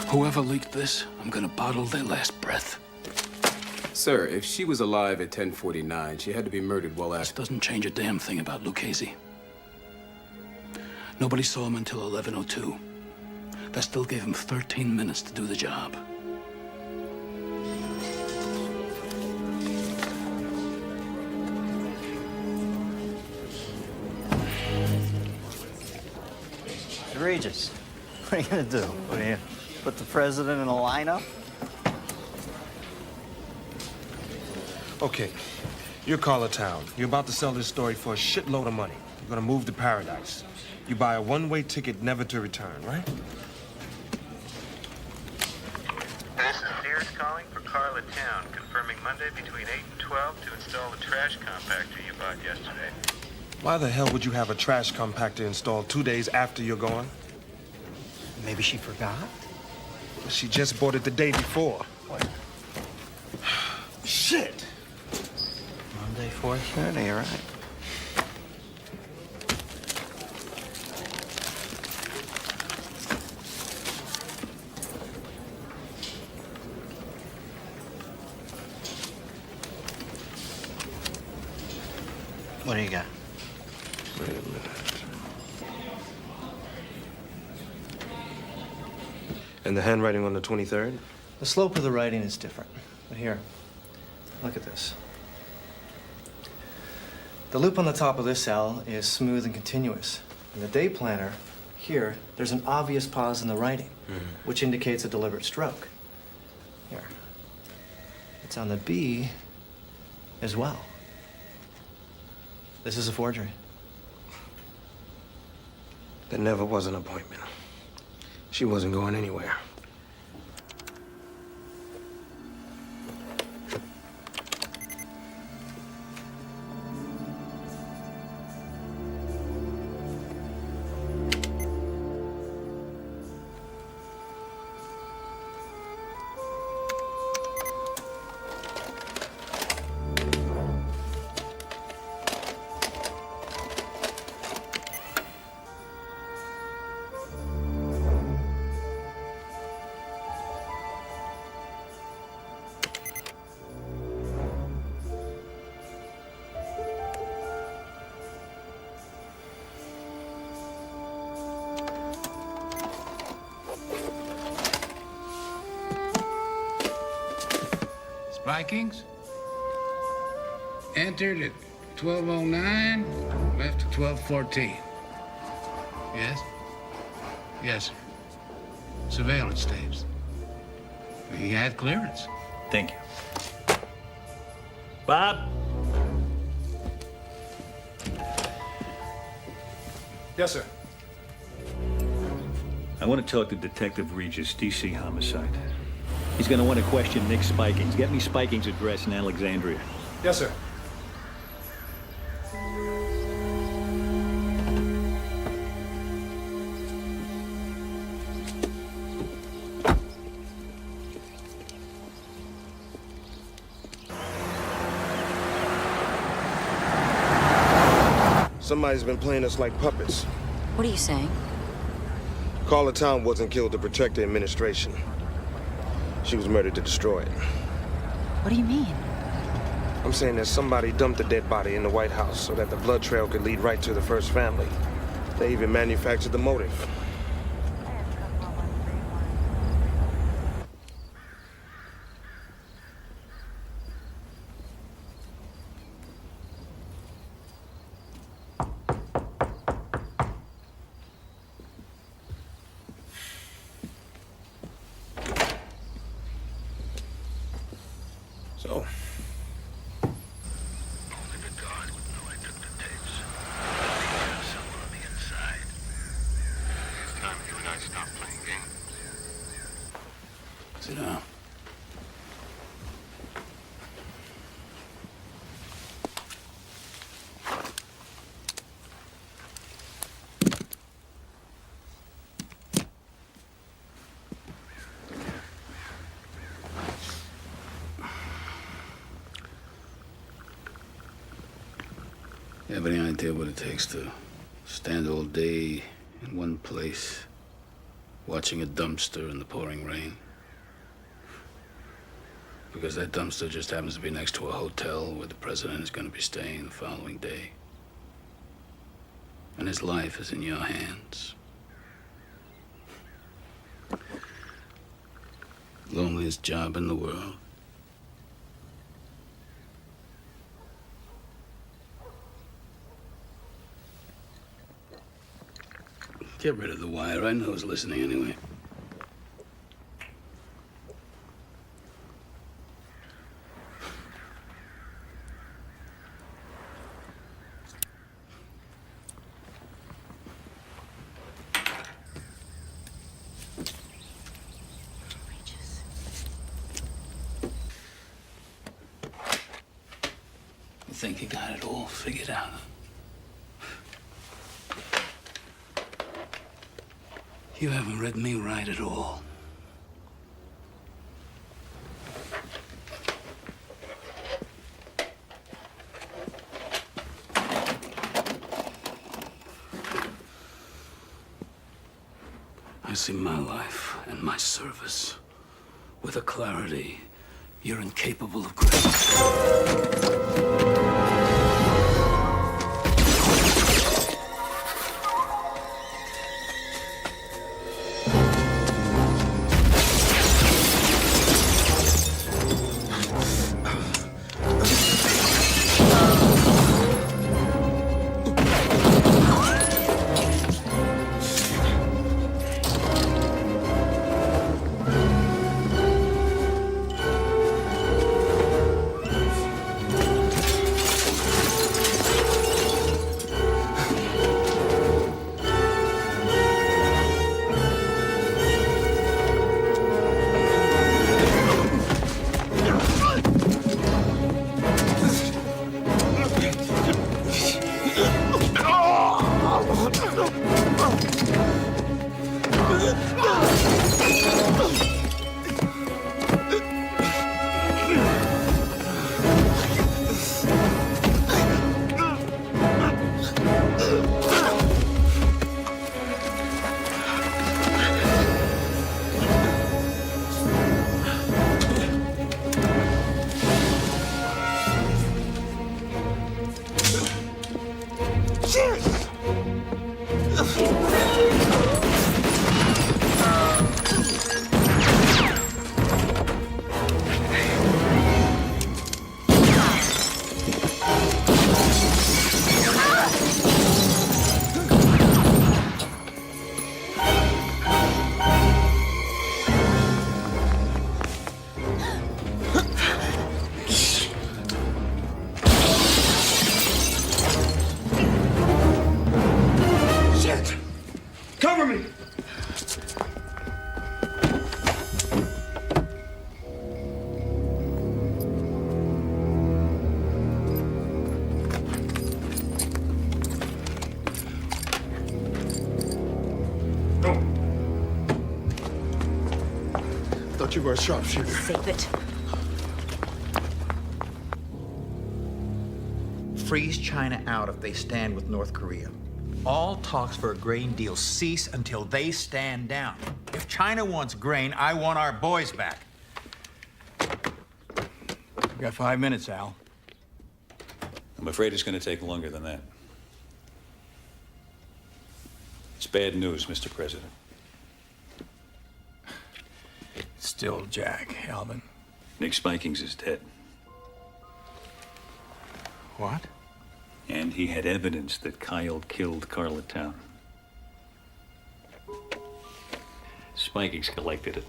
Whoever leaked this, I'm gonna bottle their last breath. Sir, if she was alive at 10:49, she had to be murdered well This after. doesn't change a damn thing about Lucchese. Nobody saw him until 11:02. That still gave him 13 minutes to do the job. Regis, what are you gonna do? What are you, put the president in a lineup? Okay, you're Carla Town. You're about to sell this story for a shitload of money. You're gonna move to paradise. You buy a one-way ticket never to return, right? This is Sears calling for Carla Town, confirming Monday between 8 and 12 to install the trash compactor you bought yesterday. Why the hell would you have a trash compactor installed 2 days after you're gone? Maybe she forgot? She just bought it the day before. What? Shit! Monday, 4:30, you're right. What do you got? Wait a minute. And the handwriting on the 23rd? The slope of the writing is different. But here, look at this. The loop on the top of this L is smooth and continuous. In the day planner, here, there's an obvious pause in the writing, which indicates a deliberate stroke. Here. It's on the B as well. This is a forgery. There never was an appointment. She wasn't going anywhere. Vikings entered at 12:09, left at 12:14. Yes? Yes, sir. Surveillance tapes. He had clearance. Thank you. Bob? Yes, sir. I want to talk to Detective Regis, DC Homicide. He's going to want to question Nick Spikings. Get me Spikings' address in Alexandria. Yes, sir. Somebody's been playing us like puppets. What are you saying? Carla Town wasn't killed to protect the administration. She was murdered to destroy it. What do you mean? I'm saying that somebody dumped a dead body in the White House so that the blood trail could lead right to the first family. They even manufactured the motive. So, Only the guard would know I took the tapes. Maybe there's someone on the inside. It's time you and I stop playing games. sit down. You have any idea what it takes to stand all day in one place, watching a dumpster in the pouring rain? Because that dumpster just happens to be next to a hotel where the president is going to be staying the following day. And his life is in your hands. Loneliest job in the world. Get rid of the wire. I know who's listening anyway. You think you got it all figured out? You haven't read me right at all. I see my life and my service with a clarity you're incapable of grasping. Cover me! Thought you were a sharpshooter. Save it. Freeze China out if they stand with North Korea. All talks for a grain deal cease until they stand down. If China wants grain, I want our boys back. We got 5 minutes, Al. I'm afraid it's going to take longer than that. It's bad news, Mr. President. Still Jack, Alvin. Nick Spikings is dead. What? And he had evidence that Kyle killed Carla Town. Spikings collected it.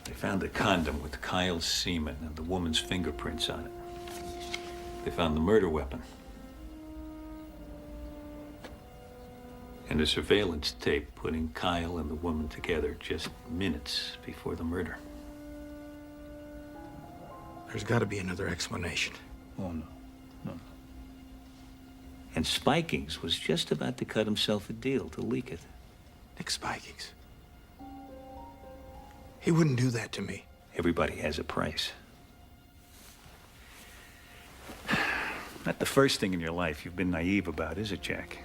They found a condom with Kyle's semen and the woman's fingerprints on it. They found the murder weapon. And a surveillance tape putting Kyle and the woman together just minutes before the murder. There's got to be another explanation. Oh, no. No. And Spikings was just about to cut himself a deal to leak it. Nick Spikings. He wouldn't do that to me. Everybody has a price. Not the first thing in your life you've been naive about, is it, Jack?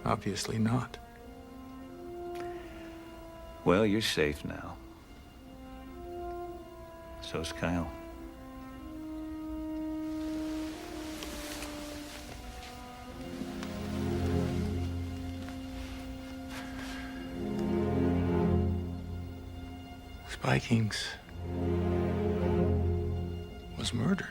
Obviously not. Well, you're safe now. So's Kyle. Spikings was murdered.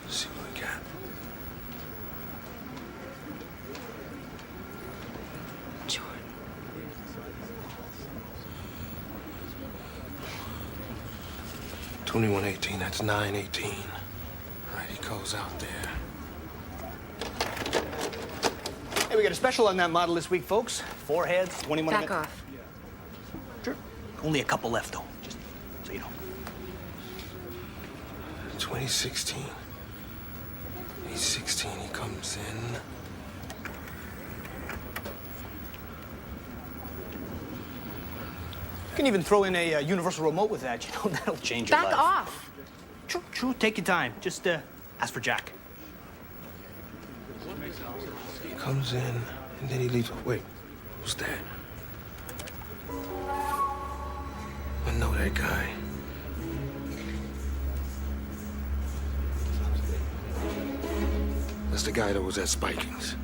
See what we got. Jordan. $21.18, that's $9.18. All right, he goes out there. Hey, we got a special on that model this week, folks. 4 heads, 21 Back off. Sure. Only a couple left, though. Just so you know. 2016. He's 16, he comes in. You can even throw in a universal remote with that. You know, that'll change your life. Back off. True, true. Take your time. Just ask for Jack. He comes in, and then he leaves. Wait, who's that? I know that guy. That's the guy that was at Spikings.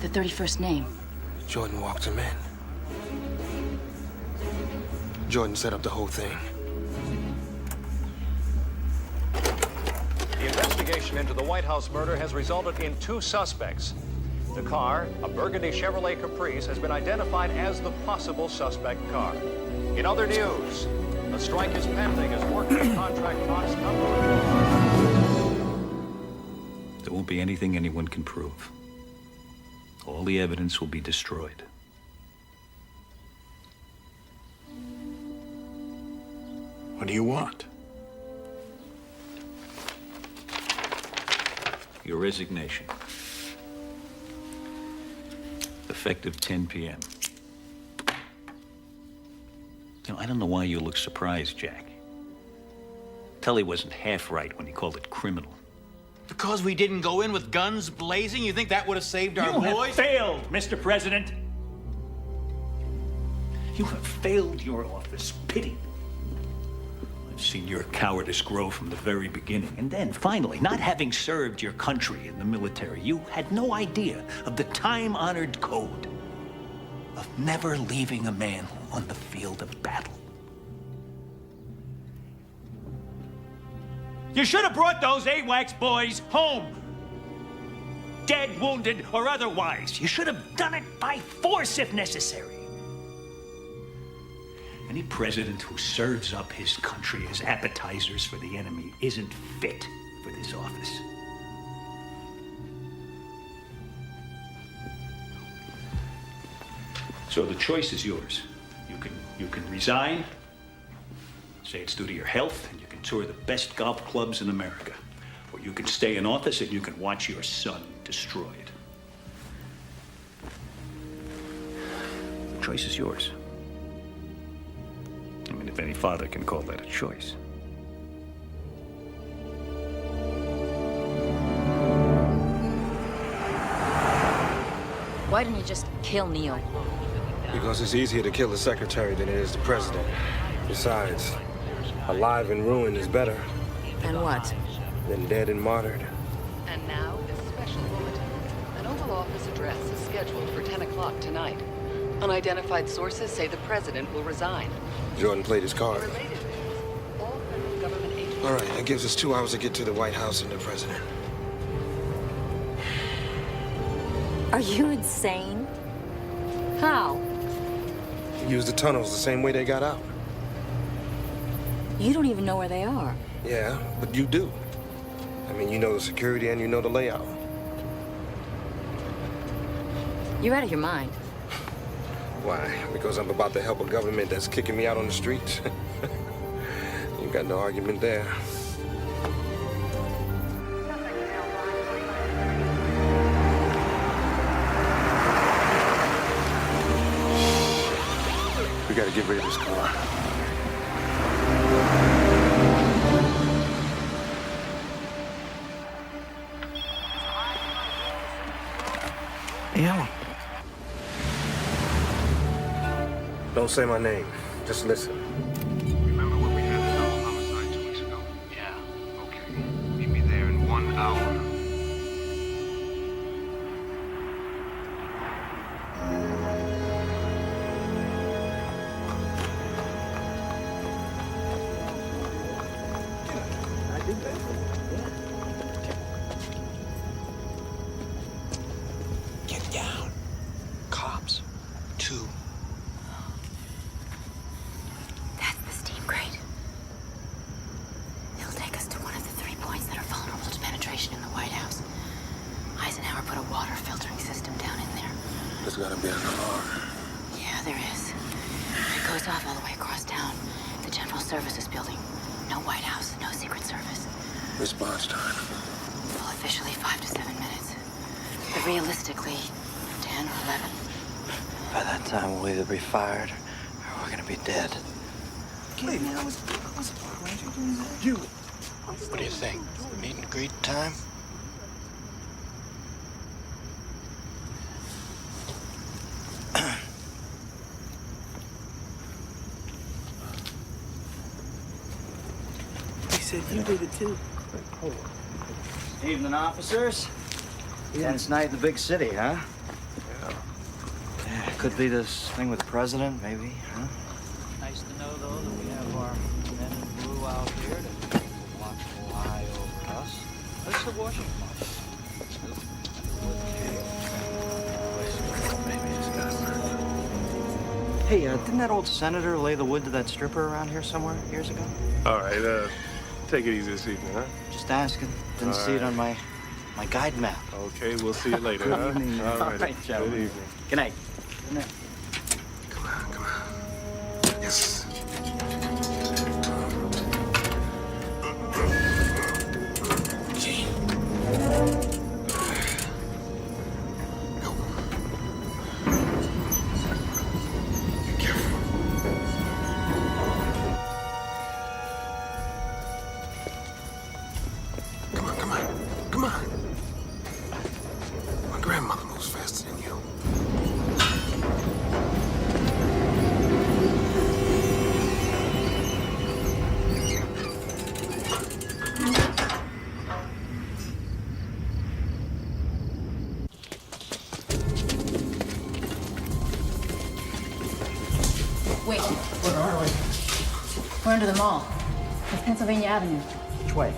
The 31st name. Jordan walked him in. Jordan set up the whole thing. The investigation into the White House murder has resulted in 2 suspects. The car, a burgundy Chevrolet Caprice, has been identified as the possible suspect car. In other news, a strike is pending as workers' contract talks come to an end. There won't be anything anyone can prove. All the evidence will be destroyed. What do you want? Your resignation. Effective 10 p.m. You know, I don't know why you look surprised, Jack. Tully wasn't half right when he called it criminal. Because we didn't go in with guns blazing, you think that would have saved our boys? You have failed, Mr. President. You have failed your office. Pity. I've seen your cowardice grow from the very beginning. And then, finally, not having served your country in the military, you had no idea of the time-honored code of never leaving a man on the field of battle. You should have brought those AWACS boys home. Dead, wounded, or otherwise. You should have done it by force if necessary. Any president who serves up his country as appetizers for the enemy isn't fit for this office. So the choice is yours. You can resign, say it's due to your health, and you can tour the best golf clubs in America. Or you can stay in office and you can watch your son destroyed. The choice is yours. I mean, if any father can call that a choice. Why didn't you just kill Neil? Because it's easier to kill the secretary than it is the president. Besides, alive and ruined is better And what? than dead and martyred. And now, this special bulletin. An Oval Office address is scheduled for 10 o'clock tonight. Unidentified sources say the president will resign. Jordan played his card. Related news, all federal government agencies... All right, that gives us 2 hours to get to the White House and the president. Are you insane? How? Use the tunnels the same way they got out. You don't even know where they are. Yeah, but you do. I mean, you know the security and you know the layout. You're out of your mind. Why? Because I'm about to help a government that's kicking me out on the streets? You got no argument there. We gotta get rid of this car. Hey, Alan. Don't say my name. Just listen. Remember when we had the double homicide 2 weeks ago? Yeah. Okay. Meet me there in 1 hour. Get down. Cops. 2. That's the steam crate. It'll take us to one of the 3 points that are vulnerable to penetration in the White House. Eisenhower put a water filtering system down in there. There's gotta be an alarm. Yeah, there is. It goes off all the way across town. The General Services building. No White House, no Secret Service. Response time. Well, officially 5 to 7 minutes. But realistically, 10 or 11. By that time, we'll either be fired or we're gonna be dead. Hey, man, I was you. What do you think? Meet and greet time? He said you did it too. Evening, officers. Tense night in the big city, huh? Yeah, could be this thing with the president, maybe, huh? Nice to know, though, that we have our men in blue out here to keep a watchful eye over us. This is the Washington March. Hey, didn't that old senator lay the wood to that stripper around here somewhere years ago? All right, take it easy this evening, huh? Just asking. Didn't see it on my guide map. Okay, we'll see you later, Good huh? evening. All right, Good gentlemen. evening. Good night. Good night. Yes. Come on. My grandmother moves faster than you. Wait. Where are we? We're under the mall. It's Pennsylvania Avenue. Which way?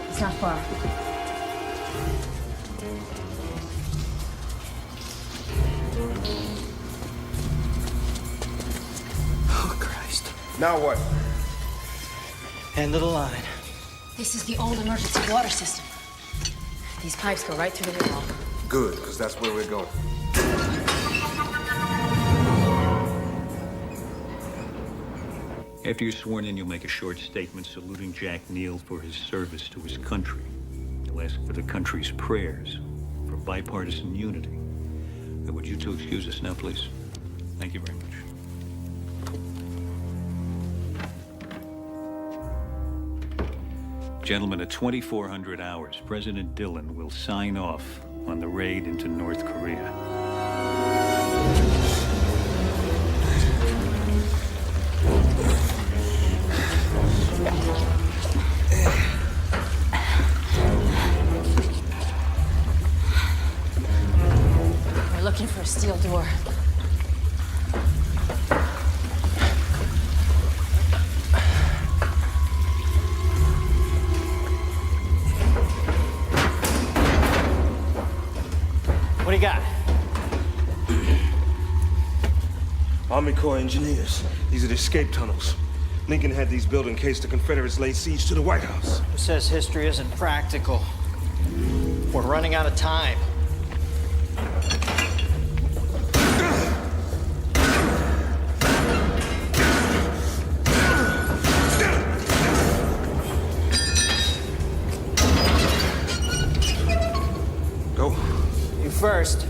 It's not far. Oh, Christ. Now what? End of the line. This is the old emergency water system. These pipes go right through the wall. Good, because that's where we're going. After you're sworn in, you'll make a short statement saluting Jack Neal for his service to his country. You'll ask for the country's prayers for bipartisan unity. Would you two excuse us now, please? Thank you very much. Gentlemen, at 2400 hours, President Dillon will sign off on the raid into North Korea. Army Corps engineers. These are the escape tunnels. Lincoln had these built in case the Confederates laid siege to the White House. Who says history isn't practical? We're running out of time. Go. You first.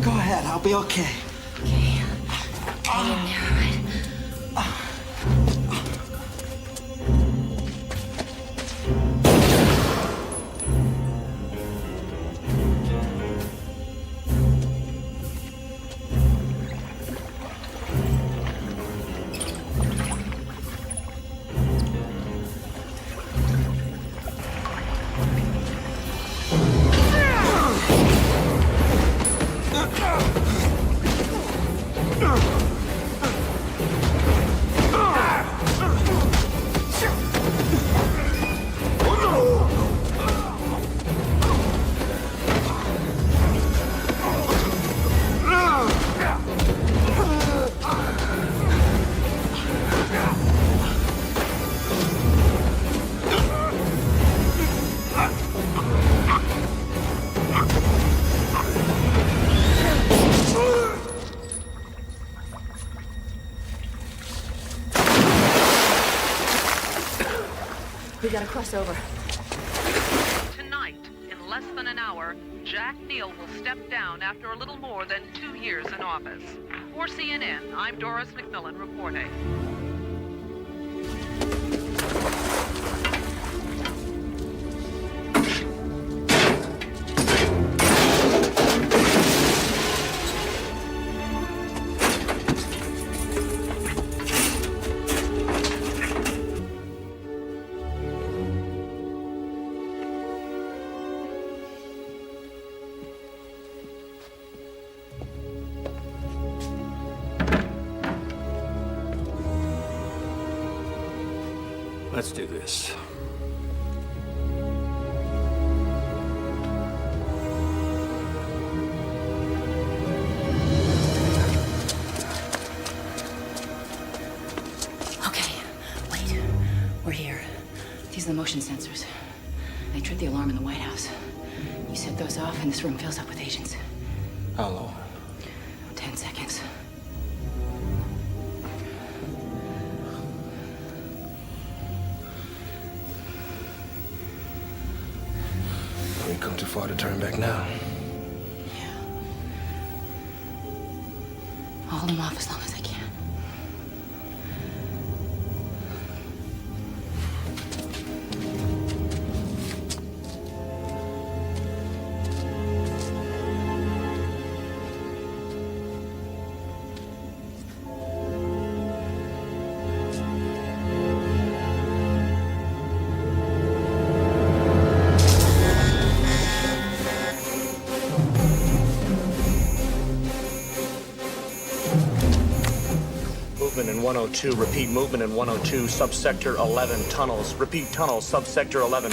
Go ahead, I'll be okay. Hang in there, all right? We gotta cross over. Tonight, in less than an hour, Jack Neal will step down after a little more than 2 years in office. For CNN, I'm Doris McMillan reporting. Let's do this. Okay, wait. We're here. These are the motion sensors. They tripped the alarm in the White House. You set those off and this room fills up with agents. How long? 10 seconds. We've come too far to turn back now. I'll hold them off as long as I can. Movement in 102. Repeat movement in 102. Subsector 11 tunnels. Repeat tunnels. Subsector 11.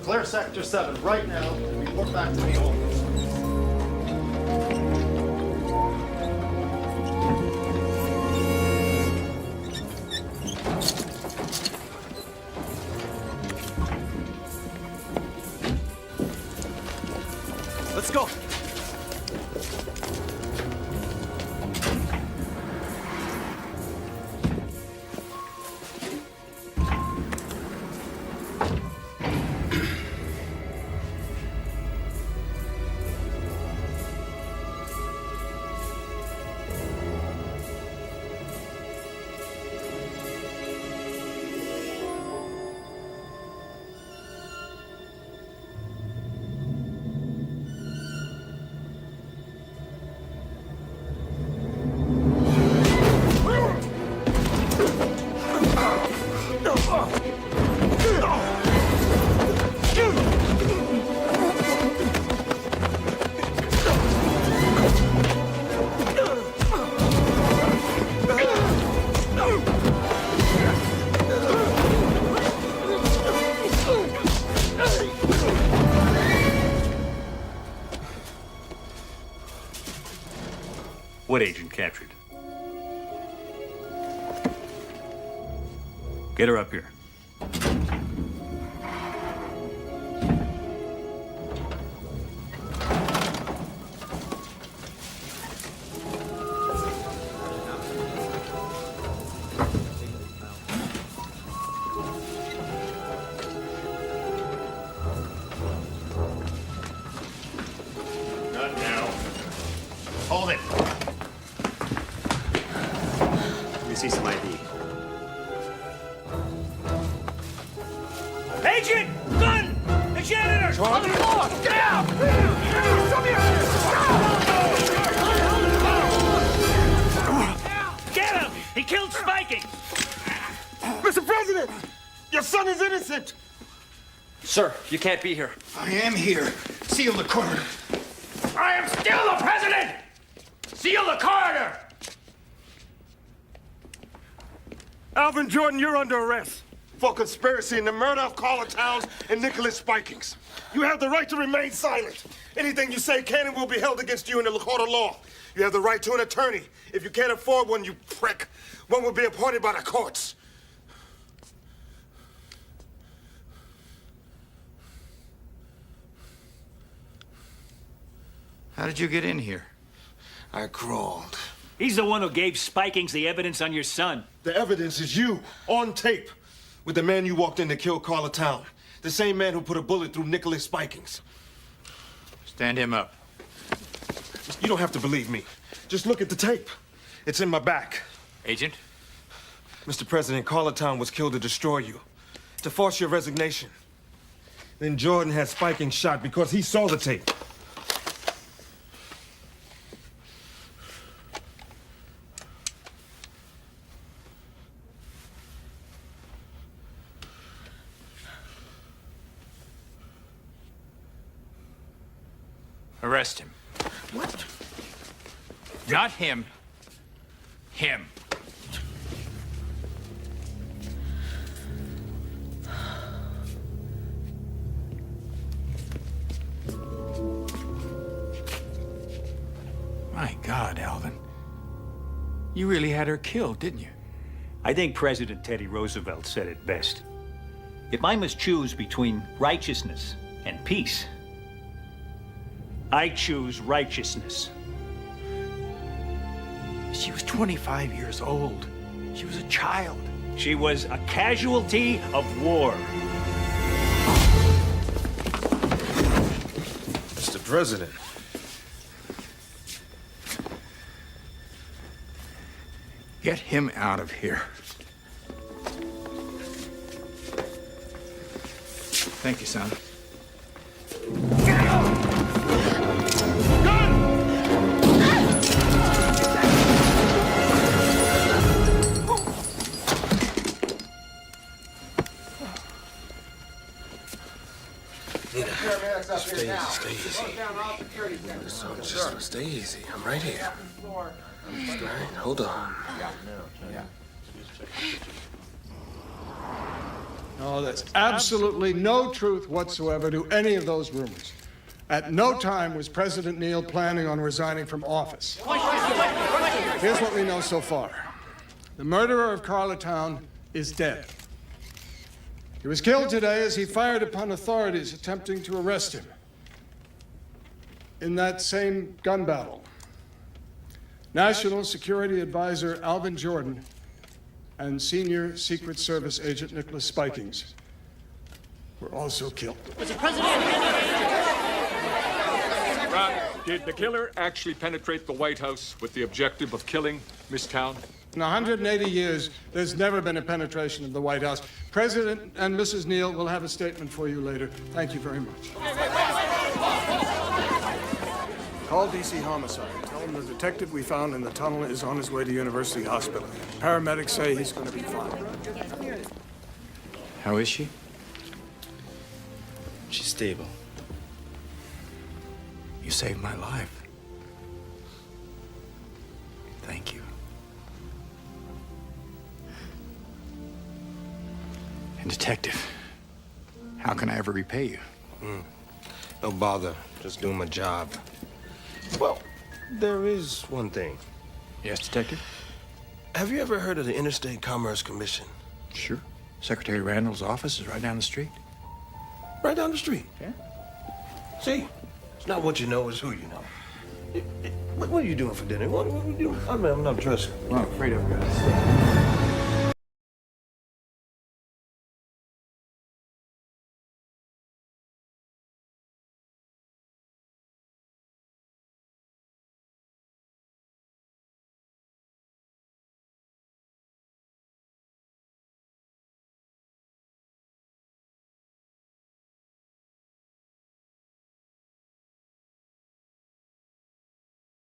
Clear Sector 7 right now and report back to me always. Let's go. What agent captured? Get her up here. Not now. Hold it. Let me see some ID. Agent! Gun! The janitor! On the floor! Get out! Get him! He killed Spiking! Mr. President! Your son is innocent! Sir, you can't be here. I am here. Seal the corridor. I am still the president! Seal the corridor! Alvin Jordan, you're under arrest for conspiracy in the murder of Carla Towns and Nicholas Spikings. You have the right to remain silent. Anything you say can and will be held against you in the court of law. You have the right to an attorney. If you can't afford one, you prick, one will be appointed by the courts. How did you get in here? I crawled. He's the one who gave Spikings the evidence on your son. The evidence is you, on tape, with the man you walked in to kill Carla Town. The same man who put a bullet through Nicholas Spikings. Stand him up. You don't have to believe me. Just look at the tape. It's in my back. Agent? Mr. President, Carla Town was killed to destroy you, to force your resignation. Then Jordan had Spikings shot because he saw the tape. Arrest him. What? Not him. Him. My God, Alvin. You really had her killed, didn't you? I think President Teddy Roosevelt said it best. If I must choose between righteousness and peace, I choose righteousness. She was 25 years old. She was a child. She was a casualty of war. Mr. President. Get him out of here. Thank you, son. Stay easy. Just stay easy. I'm right here. All right, hold on. No, there's absolutely no truth whatsoever to any of those rumors. At no time was President Neal planning on resigning from office. Here's what we know so far. The murderer of Carlatown is dead. He was killed today as he fired upon authorities attempting to arrest him. In that same gun battle, National Security Advisor Alvin Jordan and Senior Secret Service Agent Nicholas Spikings were also killed. Did the killer actually penetrate the White House with the objective of killing Miss Town? In 180 years, there's never been a penetration of the White House. President and Mrs. Neal will have a statement for you later. Thank you very much. Call DC Homicide. Tell them the detective we found in the tunnel is on his way to University Hospital. Paramedics say he's going to be fine. How is she? She's stable. You saved my life. Thank you. And Detective, how can I ever repay you? No bother. Just doing my job. Well, there is one thing. Yes, Detective? Have you ever heard of the Interstate Commerce Commission? Sure. Secretary Randall's office is right down the street. Right down the street? Yeah. See, it's not what you know, it's who you know. What are you doing for dinner? What are you doing? I'm not dressing. Well, I'm afraid I've got to stay.